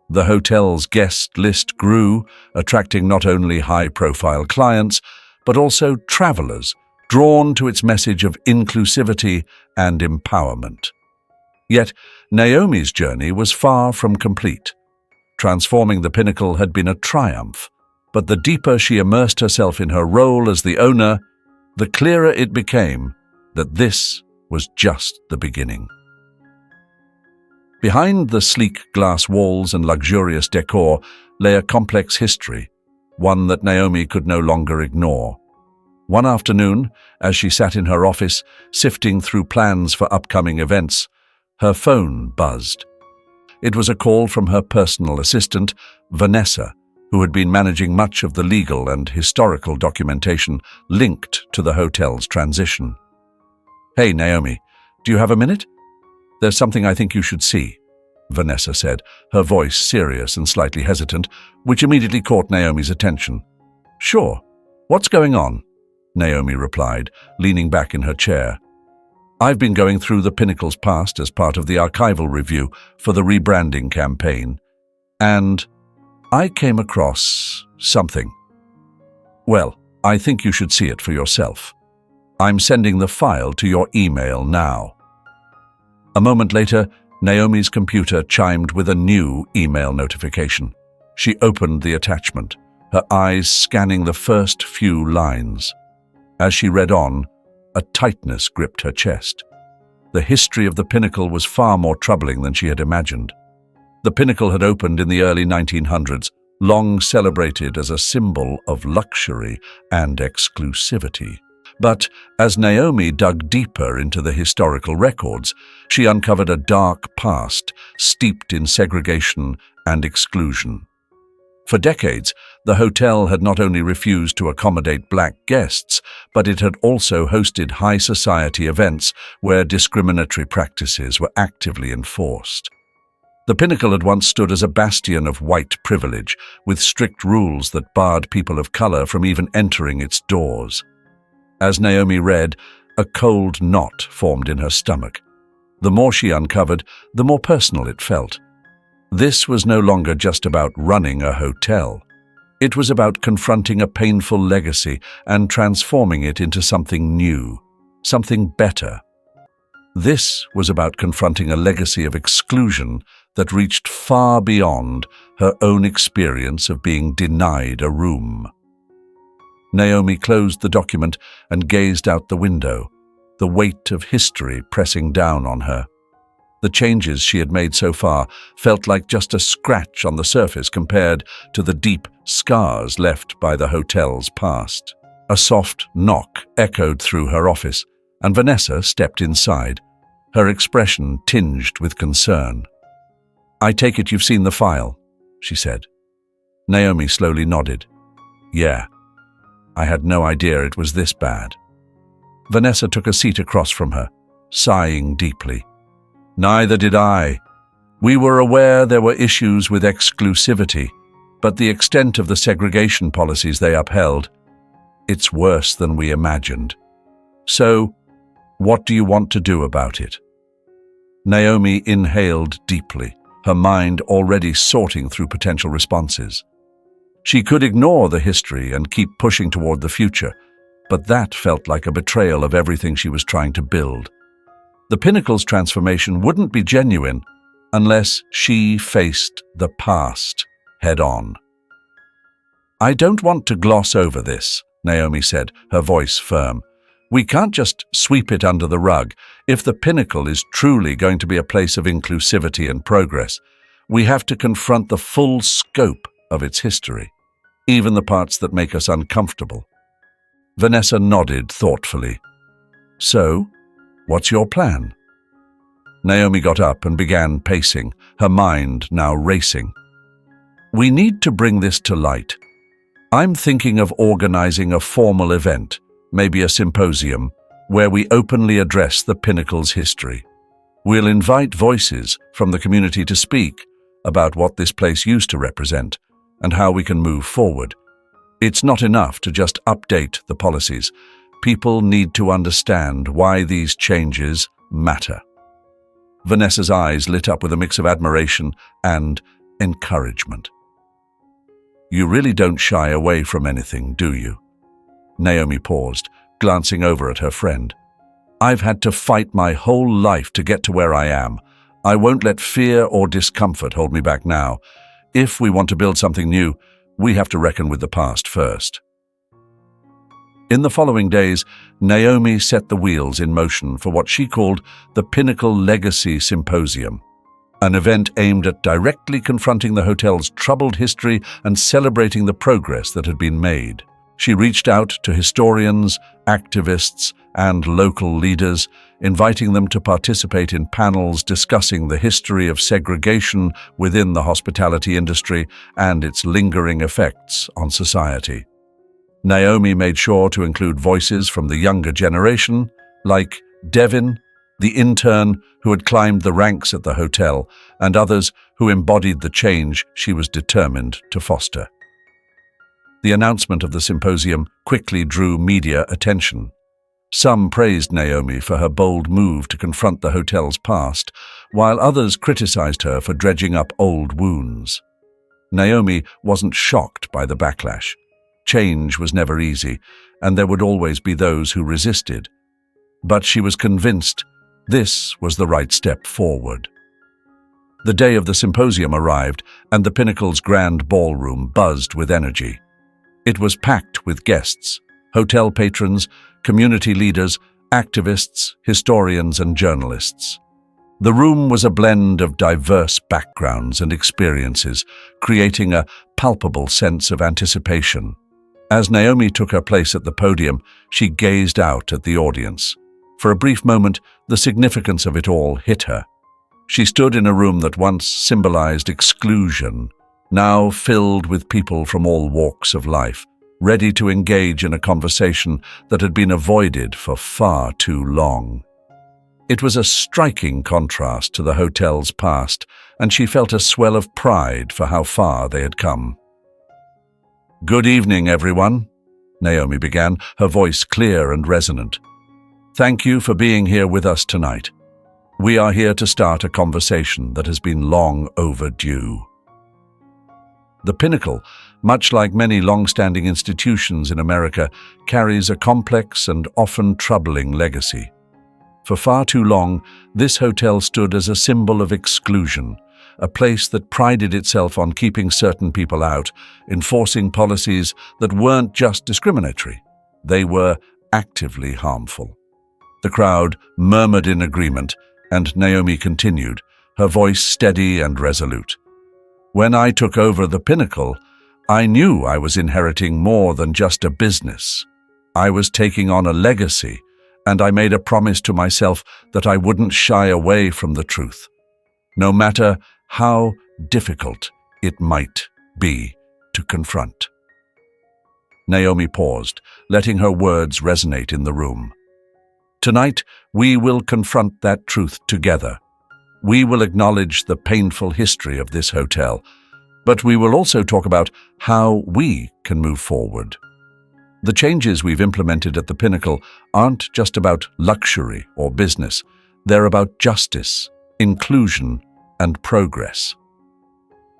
The hotel's guest list grew, attracting not only high-profile clients, but also travelers drawn to its message of inclusivity and empowerment. Yet, Naomi's journey was far from complete. Transforming the Pinnacle had been a triumph, but the deeper she immersed herself in her role as the owner, the clearer it became that this was just the beginning. Behind the sleek glass walls and luxurious decor lay a complex history, one that Naomi could no longer ignore. One afternoon, as she sat in her office, sifting through plans for upcoming events, her phone buzzed. It was a call from her personal assistant, Vanessa, who had been managing much of the legal and historical documentation linked to the hotel's transition. "Hey, Naomi, do you have a minute? There's something I think you should see," Vanessa said, her voice serious and slightly hesitant, which immediately caught Naomi's attention. "Sure. What's going on?" Naomi replied, leaning back in her chair. "I've been going through the Pinnacle's past as part of the archival review for the rebranding campaign, and I came across something. Well, I think you should see it for yourself. I'm sending the file to your email now." A moment later, Naomi's computer chimed with a new email notification. She opened the attachment, her eyes scanning the first few lines. As she read on, a tightness gripped her chest. The history of the Pinnacle was far more troubling than she had imagined. The Pinnacle had opened in the early 1900s, long celebrated as a symbol of luxury and exclusivity. But as Naomi dug deeper into the historical records, she uncovered a dark past steeped in segregation and exclusion. For decades, the hotel had not only refused to accommodate black guests, but it had also hosted high society events where discriminatory practices were actively enforced. The Pinnacle had once stood as a bastion of white privilege, with strict rules that barred people of color from even entering its doors. As Naomi read, a cold knot formed in her stomach. The more she uncovered, the more personal it felt. This was no longer just about running a hotel. It was about confronting a painful legacy and transforming it into something new, something better. This was about confronting a legacy of exclusion that reached far beyond her own experience of being denied a room. Naomi closed the document and gazed out the window, the weight of history pressing down on her. The changes she had made so far felt like just a scratch on the surface compared to the deep scars left by the hotel's past. A soft knock echoed through her office, and Vanessa stepped inside, her expression tinged with concern. "I take it you've seen the file," she said. Naomi slowly nodded. "Yeah. I had no idea it was this bad." Vanessa took a seat across from her, sighing deeply. "Neither did I. We were aware there were issues with exclusivity, but the extent of the segregation policies they upheld, it's worse than we imagined. So, what do you want to do about it?" Naomi inhaled deeply, her mind already sorting through potential responses. She could ignore the history and keep pushing toward the future, but that felt like a betrayal of everything she was trying to build. The Pinnacle's transformation wouldn't be genuine unless she faced the past head-on. "I don't want to gloss over this," Naomi said, her voice firm. "We can't just sweep it under the rug. If the Pinnacle is truly going to be a place of inclusivity and progress, we have to confront the full scope of its history, even the parts that make us uncomfortable." Vanessa nodded thoughtfully. "So, what's your plan?" Naomi got up and began pacing, her mind now racing. "We need to bring this to light. I'm thinking of organizing a formal event, maybe a symposium, where we openly address the Pinnacle's history. We'll invite voices from the community to speak about what this place used to represent and how we can move forward. It's not enough to just update the policies. People need to understand why these changes matter." Vanessa's eyes lit up with a mix of admiration and encouragement. "You really don't shy away from anything, do you?" Naomi paused, glancing over at her friend. "I've had to fight my whole life to get to where I am. I won't let fear or discomfort hold me back now. If we want to build something new, we have to reckon with the past first." In the following days, Naomi set the wheels in motion for what she called the Pinnacle Legacy Symposium, an event aimed at directly confronting the hotel's troubled history and celebrating the progress that had been made. She reached out to historians, activists, and local leaders, inviting them to participate in panels discussing the history of segregation within the hospitality industry and its lingering effects on society. Naomi made sure to include voices from the younger generation, like Devin, the intern who had climbed the ranks at the hotel, and others who embodied the change she was determined to foster. The announcement of the symposium quickly drew media attention. Some praised Naomi for her bold move to confront the hotel's past, while others criticized her for dredging up old wounds. Naomi wasn't shocked by the backlash. Change was never easy, and there would always be those who resisted. But she was convinced this was the right step forward. The day of the symposium arrived, and the Pinnacle's grand ballroom buzzed with energy. It was packed with guests, hotel patrons, community leaders, activists, historians, and journalists. The room was a blend of diverse backgrounds and experiences, creating a palpable sense of anticipation. As Naomi took her place at the podium, she gazed out at the audience. For a brief moment, the significance of it all hit her. She stood in a room that once symbolized exclusion, now filled with people from all walks of life, ready to engage in a conversation that had been avoided for far too long. It was a striking contrast to the hotel's past, and she felt a swell of pride for how far they had come. "Good evening, everyone," Naomi began, her voice clear and resonant. "Thank you for being here with us tonight. We are here to start a conversation that has been long overdue." The Pinnacle, much like many long-standing institutions in America, carries a complex and often troubling legacy. For far too long, this hotel stood as a symbol of exclusion, a place that prided itself on keeping certain people out, enforcing policies that weren't just discriminatory. They were actively harmful. The crowd murmured in agreement, and Naomi continued, her voice steady and resolute. "When I took over the Pinnacle, I knew I was inheriting more than just a business. I was taking on a legacy, and I made a promise to myself that I wouldn't shy away from the truth, no matter how difficult it might be to confront." Naomi paused, letting her words resonate in the room. "Tonight, we will confront that truth together. We will acknowledge the painful history of this hotel, but we will also talk about how we can move forward. The changes we've implemented at the Pinnacle aren't just about luxury or business. They're about justice, inclusion, and progress."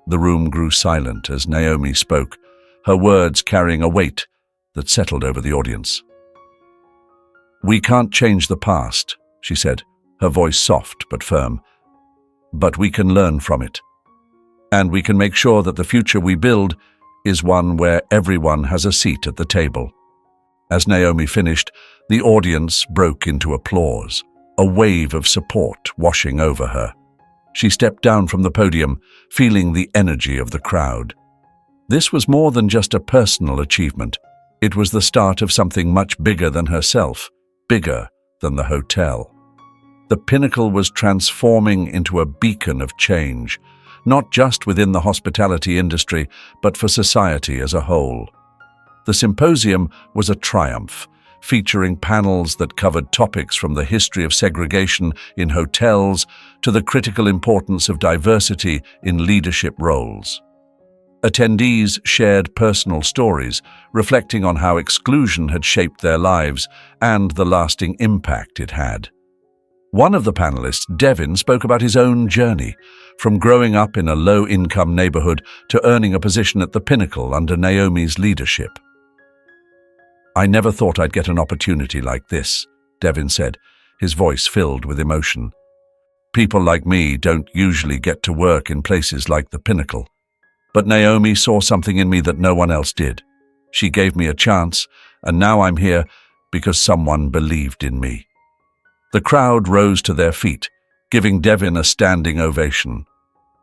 The room grew silent as Naomi spoke, her words carrying a weight that settled over the audience. "We can't change the past," she said, her voice soft but firm, "but we can learn from it. And we can make sure that the future we build is one where everyone has a seat at the table." As Naomi finished, the audience broke into applause, a wave of support washing over her. She stepped down from the podium, feeling the energy of the crowd. This was more than just a personal achievement. It was the start of something much bigger than herself, bigger than the hotel. The Pinnacle was transforming into a beacon of change, not just within the hospitality industry, but for society as a whole. The symposium was a triumph, featuring panels that covered topics from the history of segregation in hotels to the critical importance of diversity in leadership roles. Attendees shared personal stories, reflecting on how exclusion had shaped their lives and the lasting impact it had. One of the panelists, Devin, spoke about his own journey, from growing up in a low-income neighborhood to earning a position at the Pinnacle under Naomi's leadership. "I never thought I'd get an opportunity like this," Devin said, his voice filled with emotion. "People like me don't usually get to work in places like the Pinnacle. But Naomi saw something in me that no one else did. She gave me a chance, and now I'm here because someone believed in me." The crowd rose to their feet, giving Devin a standing ovation.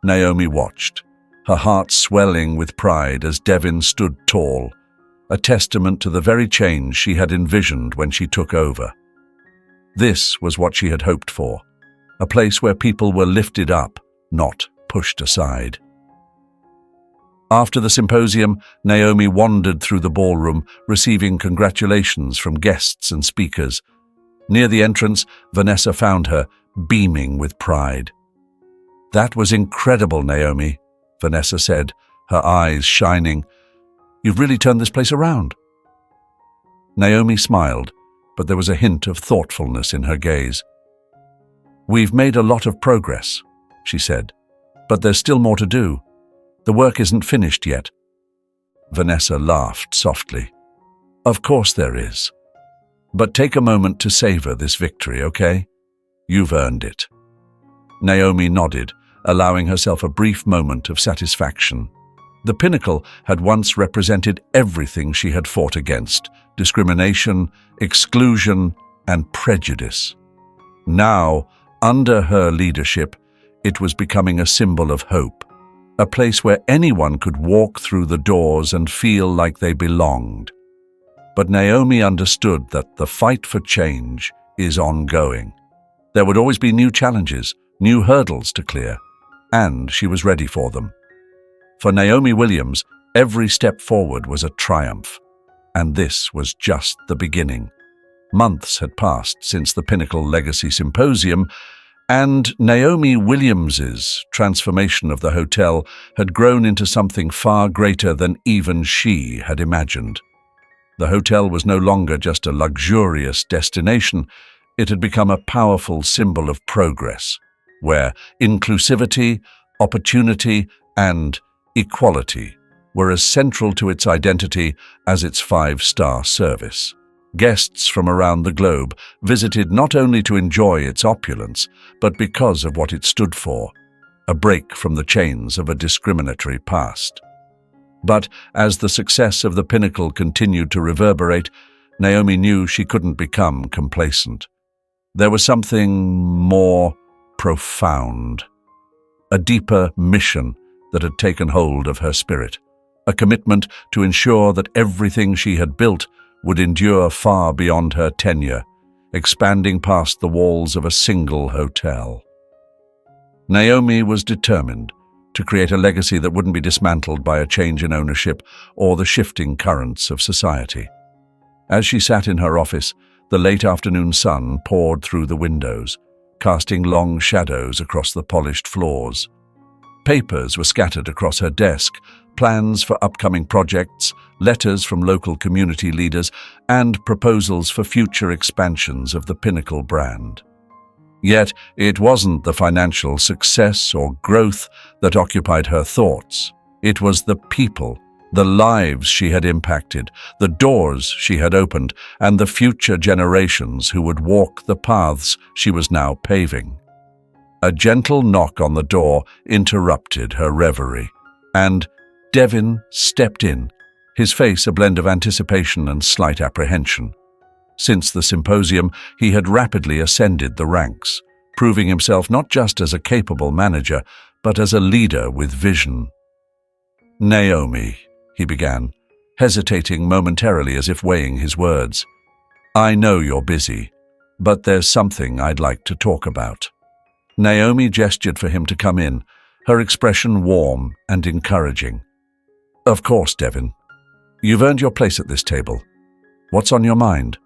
Naomi watched, her heart swelling with pride as Devin stood tall, a testament to the very change she had envisioned when she took over. This was what she had hoped for, a place where people were lifted up, not pushed aside. After the symposium, Naomi wandered through the ballroom, receiving congratulations from guests and speakers. Near the entrance, Vanessa found her, beaming with pride. "That was incredible, Naomi," Vanessa said, her eyes shining. "You've really turned this place around." Naomi smiled, but there was a hint of thoughtfulness in her gaze. "We've made a lot of progress," she said, "but there's still more to do. The work isn't finished yet." Vanessa laughed softly. "Of course there is. But take a moment to savor this victory, okay? You've earned it." Naomi nodded, allowing herself a brief moment of satisfaction. The Pinnacle had once represented everything she had fought against: discrimination, exclusion, and prejudice. Now, under her leadership, it was becoming a symbol of hope, a place where anyone could walk through the doors and feel like they belonged. But Naomi understood that the fight for change is ongoing. There would always be new challenges, new hurdles to clear, and she was ready for them. For Naomi Williams, every step forward was a triumph. And this was just the beginning. Months had passed since the Pinnacle Legacy Symposium, and Naomi Williams's transformation of the hotel had grown into something far greater than even she had imagined. The hotel was no longer just a luxurious destination, it had become a powerful symbol of progress, where inclusivity, opportunity, and equality were as central to its identity as its five-star service. Guests from around the globe visited not only to enjoy its opulence, but because of what it stood for, a break from the chains of a discriminatory past. But as the success of the Pinnacle continued to reverberate, Naomi knew she couldn't become complacent. There was something more profound, a deeper mission that had taken hold of her spirit, a commitment to ensure that everything she had built would endure far beyond her tenure, expanding past the walls of a single hotel. Naomi was determined to create a legacy that wouldn't be dismantled by a change in ownership or the shifting currents of society. As she sat in her office, the late afternoon sun poured through the windows, casting long shadows across the polished floors. Papers were scattered across her desk, plans for upcoming projects, letters from local community leaders, and proposals for future expansions of the Pinnacle brand. Yet it wasn't the financial success or growth that occupied her thoughts. It was the people, the lives she had impacted, the doors she had opened, and the future generations who would walk the paths she was now paving. A gentle knock on the door interrupted her reverie, and Devin stepped in, his face a blend of anticipation and slight apprehension. Since the symposium, he had rapidly ascended the ranks, proving himself not just as a capable manager, but as a leader with vision. "Naomi," he began, hesitating momentarily as if weighing his words. "I know you're busy, but there's something I'd like to talk about." Naomi gestured for him to come in, her expression warm and encouraging. "Of course, Devin. You've earned your place at this table. What's on your mind?"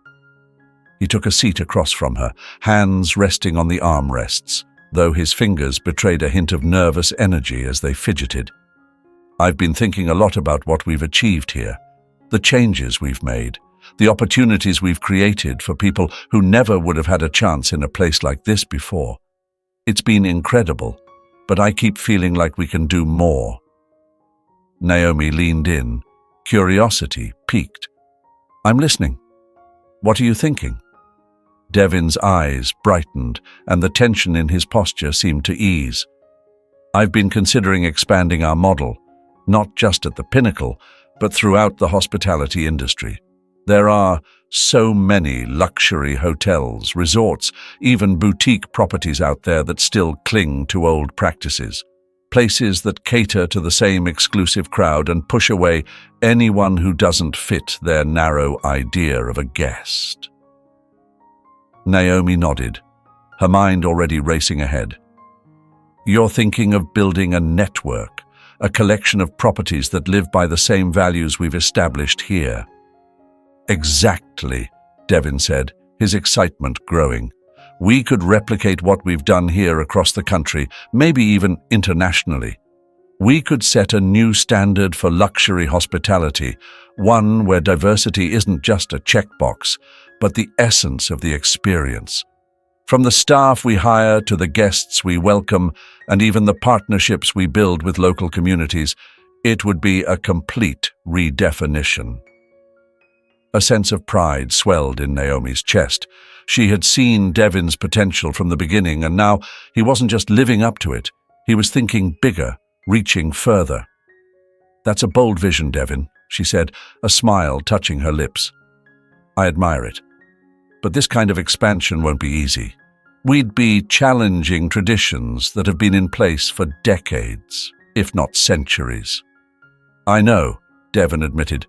He took a seat across from her, hands resting on the armrests, though his fingers betrayed a hint of nervous energy as they fidgeted. "I've been thinking a lot about what we've achieved here, the changes we've made, the opportunities we've created for people who never would have had a chance in a place like this before. It's been incredible, but I keep feeling like we can do more." Naomi leaned in, curiosity piqued. "I'm listening. What are you thinking?" Devin's eyes brightened, and the tension in his posture seemed to ease. "I've been considering expanding our model, not just at the Pinnacle, but throughout the hospitality industry. There are so many luxury hotels, resorts, even boutique properties out there that still cling to old practices. Places that cater to the same exclusive crowd and push away anyone who doesn't fit their narrow idea of a guest." Naomi nodded, her mind already racing ahead. "You're thinking of building a network, a collection of properties that live by the same values we've established here." "Exactly," Devin said, his excitement growing. "We could replicate what we've done here across the country, maybe even internationally. We could set a new standard for luxury hospitality, one where diversity isn't just a checkbox, but the essence of the experience. From the staff we hire to the guests we welcome, and even the partnerships we build with local communities, it would be a complete redefinition." A sense of pride swelled in Naomi's chest. She had seen Devin's potential from the beginning, and now he wasn't just living up to it. He was thinking bigger, reaching further. "That's a bold vision, Devin," she said, a smile touching her lips. "I admire it. But this kind of expansion won't be easy. We'd be challenging traditions that have been in place for decades, if not centuries." "I know," Devin admitted,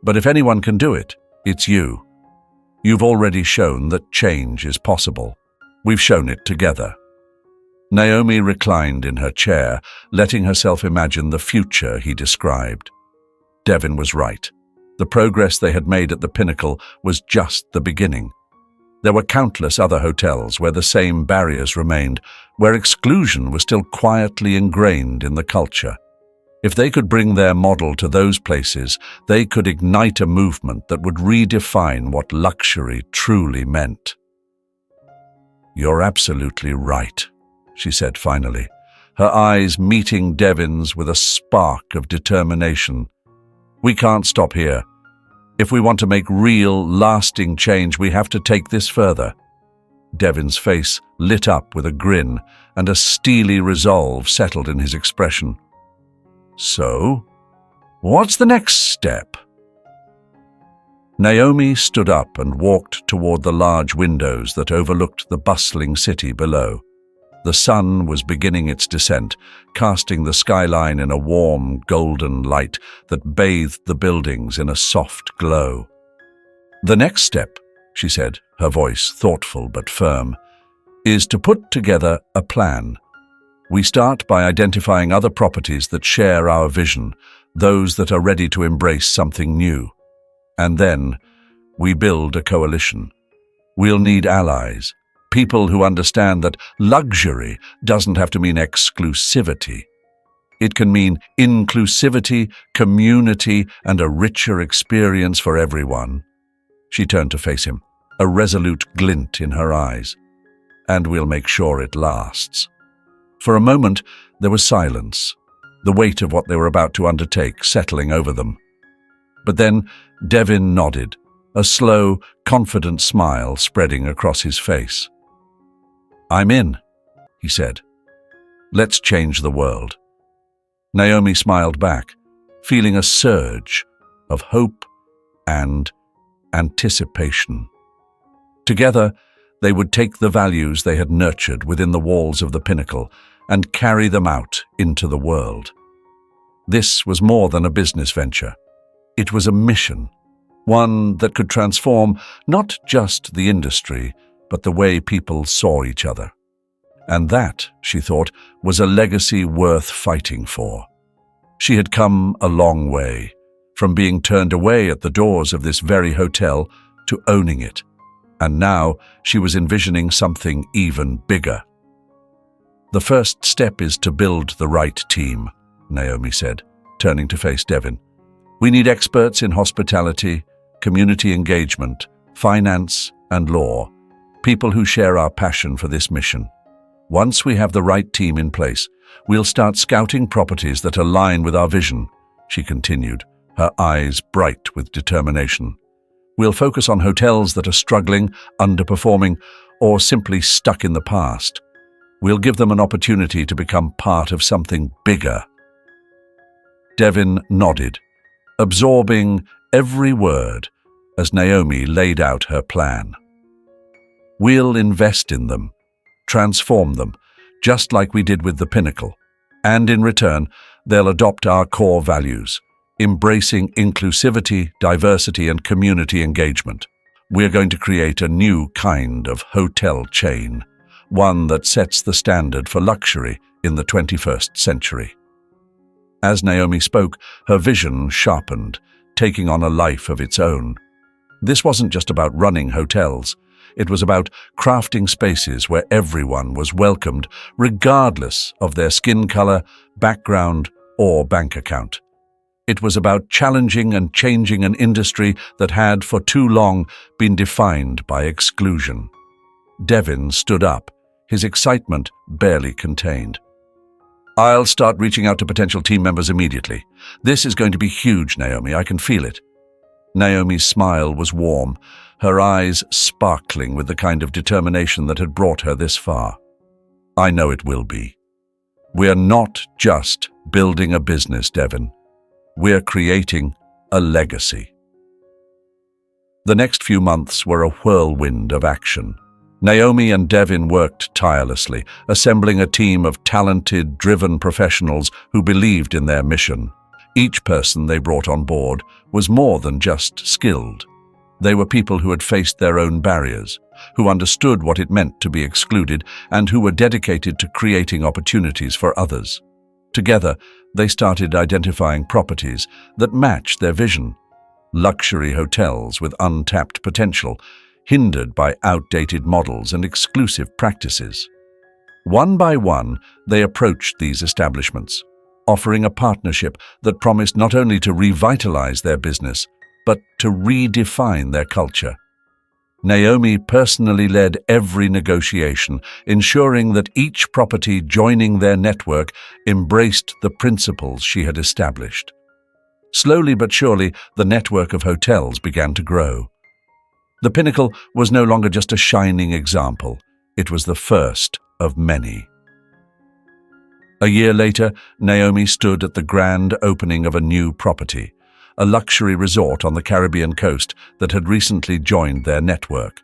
"but if anyone can do it, it's you. You've already shown that change is possible. We've shown it together." Naomi reclined in her chair, letting herself imagine the future he described. Devin was right. The progress they had made at the Pinnacle was just the beginning. There were countless other hotels where the same barriers remained, where exclusion was still quietly ingrained in the culture. If they could bring their model to those places, they could ignite a movement that would redefine what luxury truly meant. "You're absolutely right," she said finally, her eyes meeting Devin's with a spark of determination. "We can't stop here. If we want to make real, lasting change, we have to take this further." Devin's face lit up with a grin, and a steely resolve settled in his expression. "So, what's the next step?" Naomi stood up and walked toward the large windows that overlooked the bustling city below. The sun was beginning its descent, casting the skyline in a warm, golden light that bathed the buildings in a soft glow. "The next step," she said, her voice thoughtful but firm, "is to put together a plan. We start by identifying other properties that share our vision, those that are ready to embrace something new. And then we build a coalition. We'll need allies, people who understand that luxury doesn't have to mean exclusivity. It can mean inclusivity, community, and a richer experience for everyone." She turned to face him, a resolute glint in her eyes. "And we'll make sure it lasts." For a moment, there was silence, the weight of what they were about to undertake settling over them. But then Devin nodded, a slow, confident smile spreading across his face. "I'm in," he said. "Let's change the world." Naomi smiled back, feeling a surge of hope and anticipation. Together, they would take the values they had nurtured within the walls of the Pinnacle and carry them out into the world. This was more than a business venture. It was a mission, one that could transform not just the industry, but the way people saw each other. And that, she thought, was a legacy worth fighting for. She had come a long way, from being turned away at the doors of this very hotel to owning it. And now she was envisioning something even bigger. "The first step is to build the right team," Naomi said, turning to face Devin. "We need experts in hospitality, community engagement, finance, and law, people who share our passion for this mission. Once we have the right team in place, we'll start scouting properties that align with our vision," she continued, her eyes bright with determination. "We'll focus on hotels that are struggling, underperforming, or simply stuck in the past. We'll give them an opportunity to become part of something bigger." Devin nodded, absorbing every word as Naomi laid out her plan. "We'll invest in them, transform them, just like we did with the Pinnacle. And in return, they'll adopt our core values, embracing inclusivity, diversity, and community engagement. We're going to create a new kind of hotel chain, one that sets the standard for luxury in the 21st century." As Naomi spoke, her vision sharpened, taking on a life of its own. This wasn't just about running hotels. It was about crafting spaces where everyone was welcomed, regardless of their skin color, background, or bank account. It was about challenging and changing an industry that had, for too long, been defined by exclusion. Devin stood up, his excitement barely contained. "I'll start reaching out to potential team members immediately. This is going to be huge, Naomi. I can feel it." Naomi's smile was warm, her eyes sparkling with the kind of determination that had brought her this far. "I know it will be. We're not just building a business, Devin. We're creating a legacy." The next few months were a whirlwind of action. Naomi and Devin worked tirelessly, assembling a team of talented, driven professionals who believed in their mission. Each person they brought on board was more than just skilled. They were people who had faced their own barriers, who understood what it meant to be excluded, and who were dedicated to creating opportunities for others. Together, they started identifying properties that matched their vision, luxury hotels with untapped potential, hindered by outdated models and exclusive practices. One by one, they approached these establishments, offering a partnership that promised not only to revitalize their business, but to redefine their culture. Naomi personally led every negotiation, ensuring that each property joining their network embraced the principles she had established. Slowly but surely, the network of hotels began to grow. The Pinnacle was no longer just a shining example. It was the first of many. A year later, Naomi stood at the grand opening of a new property, a luxury resort on the Caribbean coast that had recently joined their network.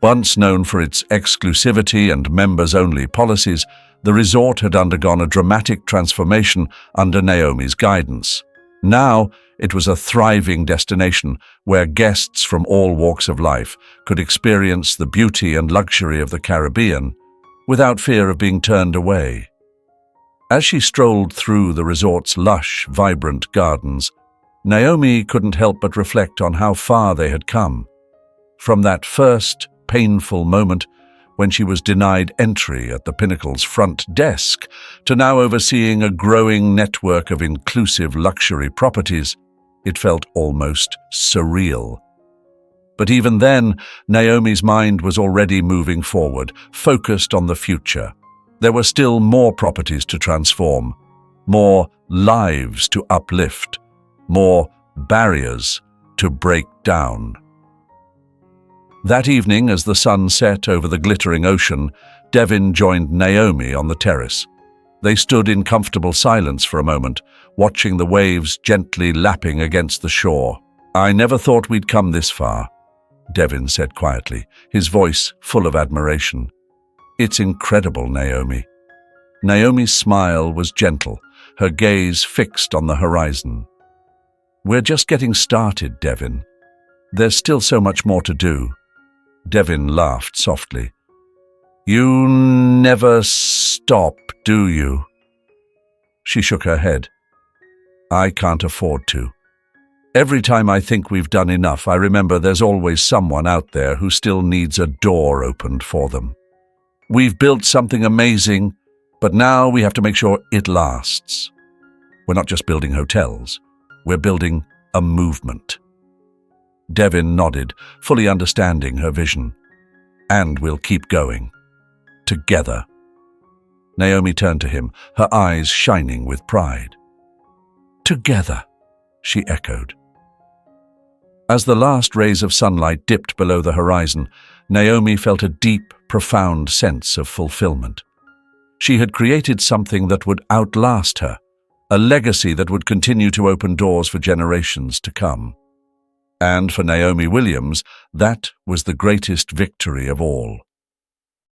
Once known for its exclusivity and members-only policies, the resort had undergone a dramatic transformation under Naomi's guidance. Now, it was a thriving destination where guests from all walks of life could experience the beauty and luxury of the Caribbean without fear of being turned away. As she strolled through the resort's lush, vibrant gardens, Naomi couldn't help but reflect on how far they had come. From that first painful moment when she was denied entry at the Pinnacle's front desk to now overseeing a growing network of inclusive luxury properties, it felt almost surreal. But even then, Naomi's mind was already moving forward, focused on the future. There were still more properties to transform, more lives to uplift, more barriers to break down. That evening, as the sun set over the glittering ocean, Devin joined Naomi on the terrace. They stood in comfortable silence for a moment, watching the waves gently lapping against the shore. "I never thought we'd come this far," Devin said quietly, his voice full of admiration. "It's incredible, Naomi." Naomi's smile was gentle, her gaze fixed on the horizon. "We're just getting started, Devin. There's still so much more to do." Devin laughed softly. "You never stop, do you?" She shook her head. "I can't afford to. Every time I think we've done enough, I remember there's always someone out there who still needs a door opened for them. We've built something amazing, but now we have to make sure it lasts. We're not just building hotels, we're building a movement." Devin nodded, fully understanding her vision. "And we'll keep going. Together." Naomi turned to him, her eyes shining with pride. "Together," she echoed. As the last rays of sunlight dipped below the horizon, Naomi felt a deep, profound sense of fulfillment. She had created something that would outlast her, a legacy that would continue to open doors for generations to come. And for Naomi Williams, that was the greatest victory of all.